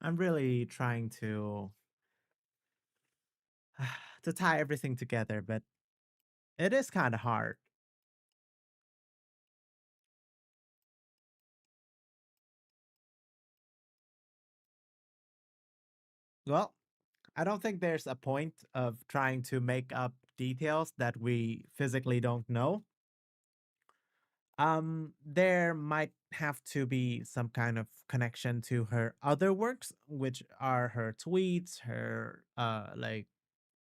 I'm really trying to to tie everything together, but it is kind of hard. Well, I don't think there's a point of trying to make up details that we physically don't know. There might have to be some kind of connection to her other works, which are her tweets, her like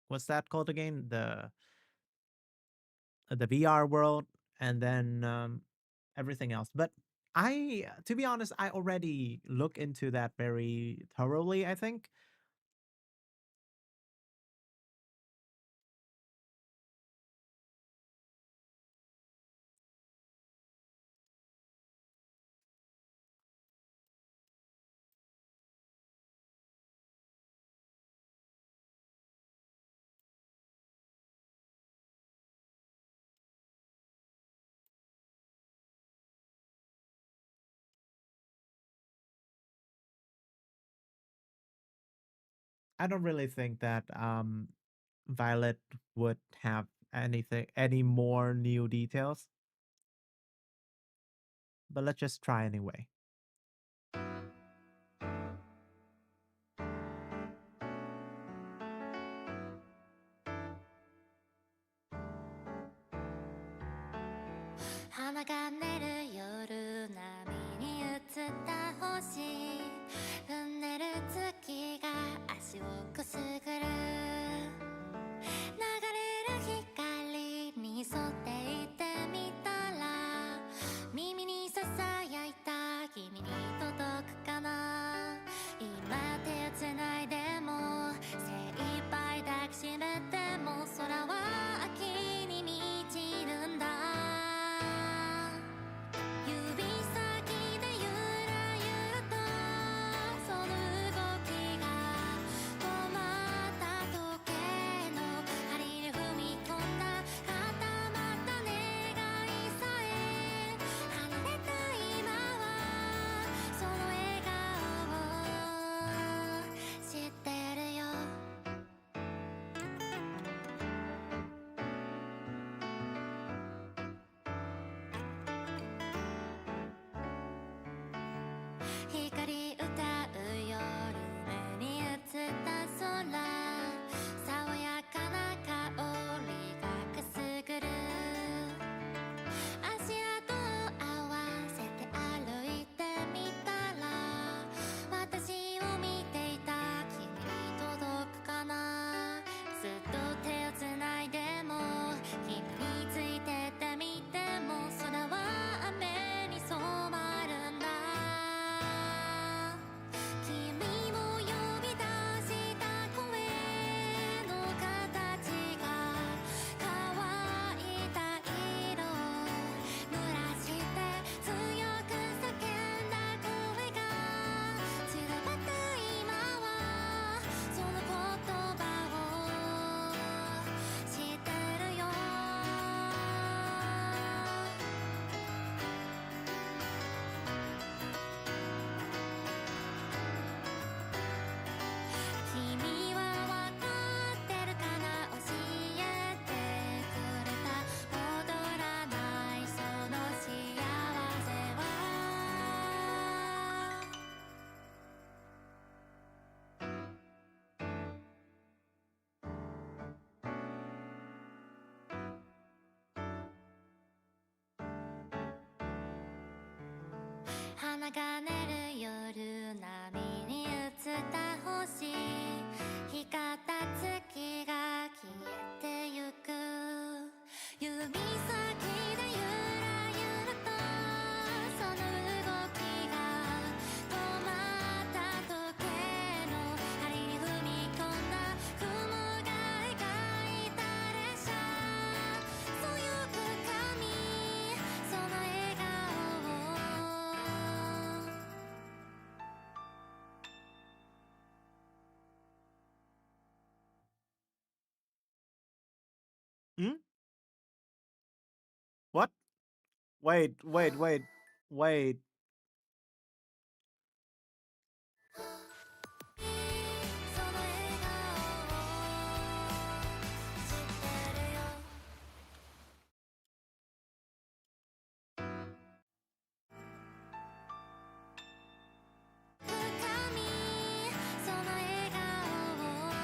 what's that called again? The VR world, and then everything else. But to be honest, I already look into that very thoroughly. I think. I don't really think that Violet would have any more new details, but let's just try anyway. 花が寝る夜波に映った星踏んでる月が足をくすぐる流れる光に沿っていってみたら耳にささやいた君に届くかな今手をつないでも精一杯抱きしめても空は秋に満ちるんだ指先でゆらゆらとその動きが止まった時計の針で踏み込んだ固まった願いさえ離れた今はその笑顔を知ってるよ光歌う夜目に映った空爽やかな香りがくすぐる足跡を合わせて歩いてみたら私を見ていた君に届くかなずっと手をつないでも君についてってみても空は雨に染まるんだ君を呼び出した声の形が乾いた色を濡らして強く叫んだ声が散らばった今はその言葉を知ってるよ君はわかってるかな教えてくれた戻らないその幸せは花が寝る夜波に映った星光った月が消えてゆく指先でゆらゆらとその動きが止まった時計の針に踏み込んだ雲が描いた列車そよぐ髪その笑顔を Hmm? What? Wait. その笑顔を知ってるよ 深みその笑顔を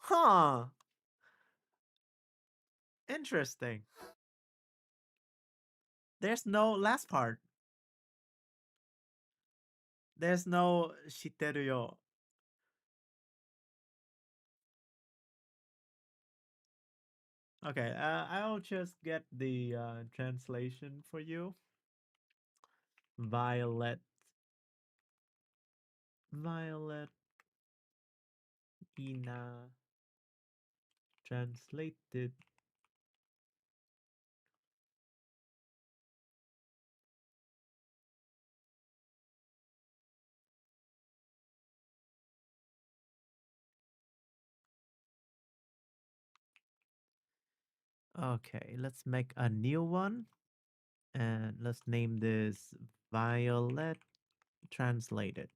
Huh. Interesting. There's no last part. There's no shiteru yo. Okay, I'll just get the translation for you. Violet. Violet Ina translated. Okay, let's make a new one and let's name this Violet Translated.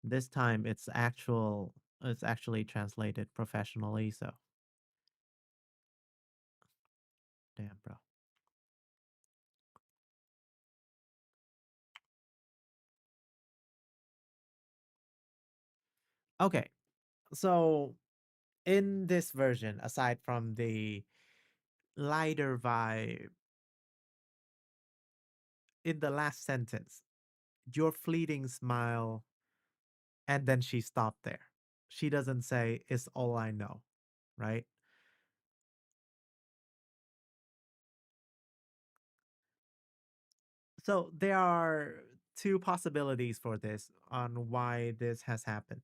This time it's actually translated professionally, so damn bro. Okay, so in this version, aside from the lighter vibe, in the last sentence, your fleeting smile, and then she stopped there. She doesn't say, "It's all I know," right? So there are two possibilities for this on why this has happened.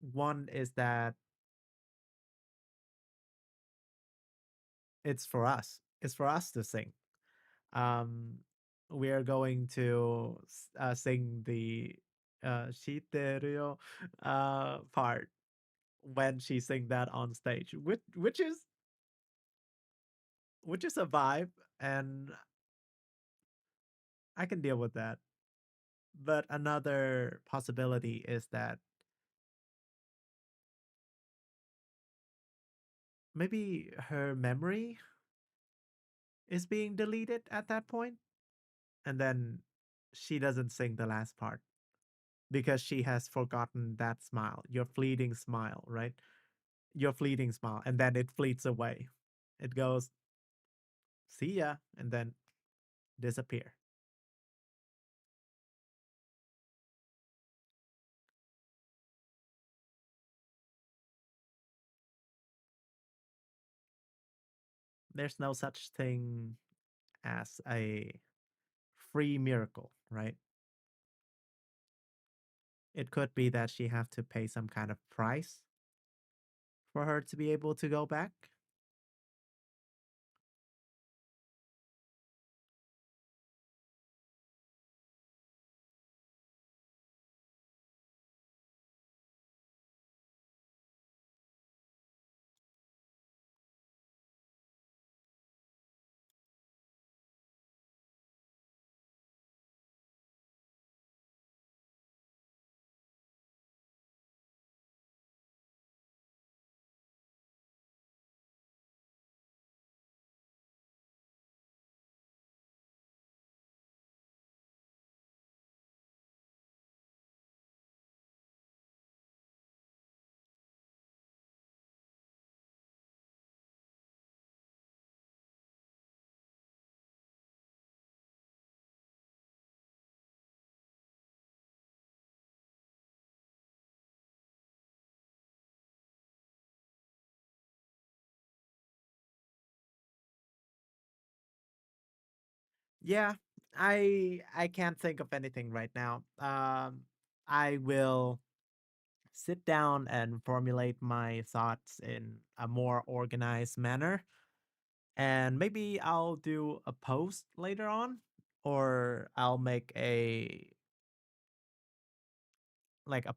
One is that it's for us to sing. Um, we are going to sing the "Shiteru" part when she sing that on stage, which is a vibe, and I can deal with that. But another possibility is that maybe her memory is being deleted at that point, and then she doesn't sing the last part because she has forgotten that smile, your fleeting smile, right? Your fleeting smile, and then it fleets away. It goes, "See ya," and then disappear. There's no such thing as a free miracle, right? It could be that she have to pay some kind of price for her to be able to go back. Yeah, I can't think of anything right now. I will sit down and formulate my thoughts in a more organized manner, and maybe I'll do a post later on, or I'll make a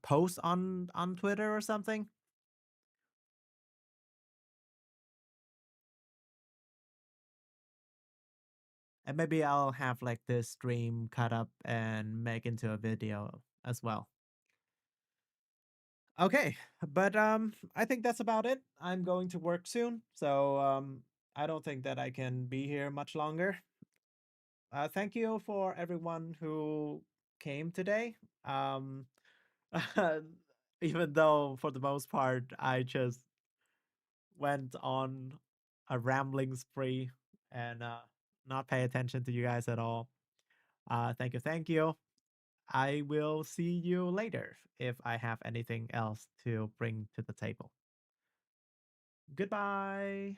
post on Twitter or something. And maybe I'll have like this stream cut up and make into a video as well. Okay, but I think that's about it. I'm going to work soon, so I don't think that I can be here much longer. Thank you for everyone who came today. Um, even though for the most part I just went on a rambling spree and not pay attention to you guys at all. Thank you, thank you. I will see you later if I have anything else to bring to the table. Goodbye.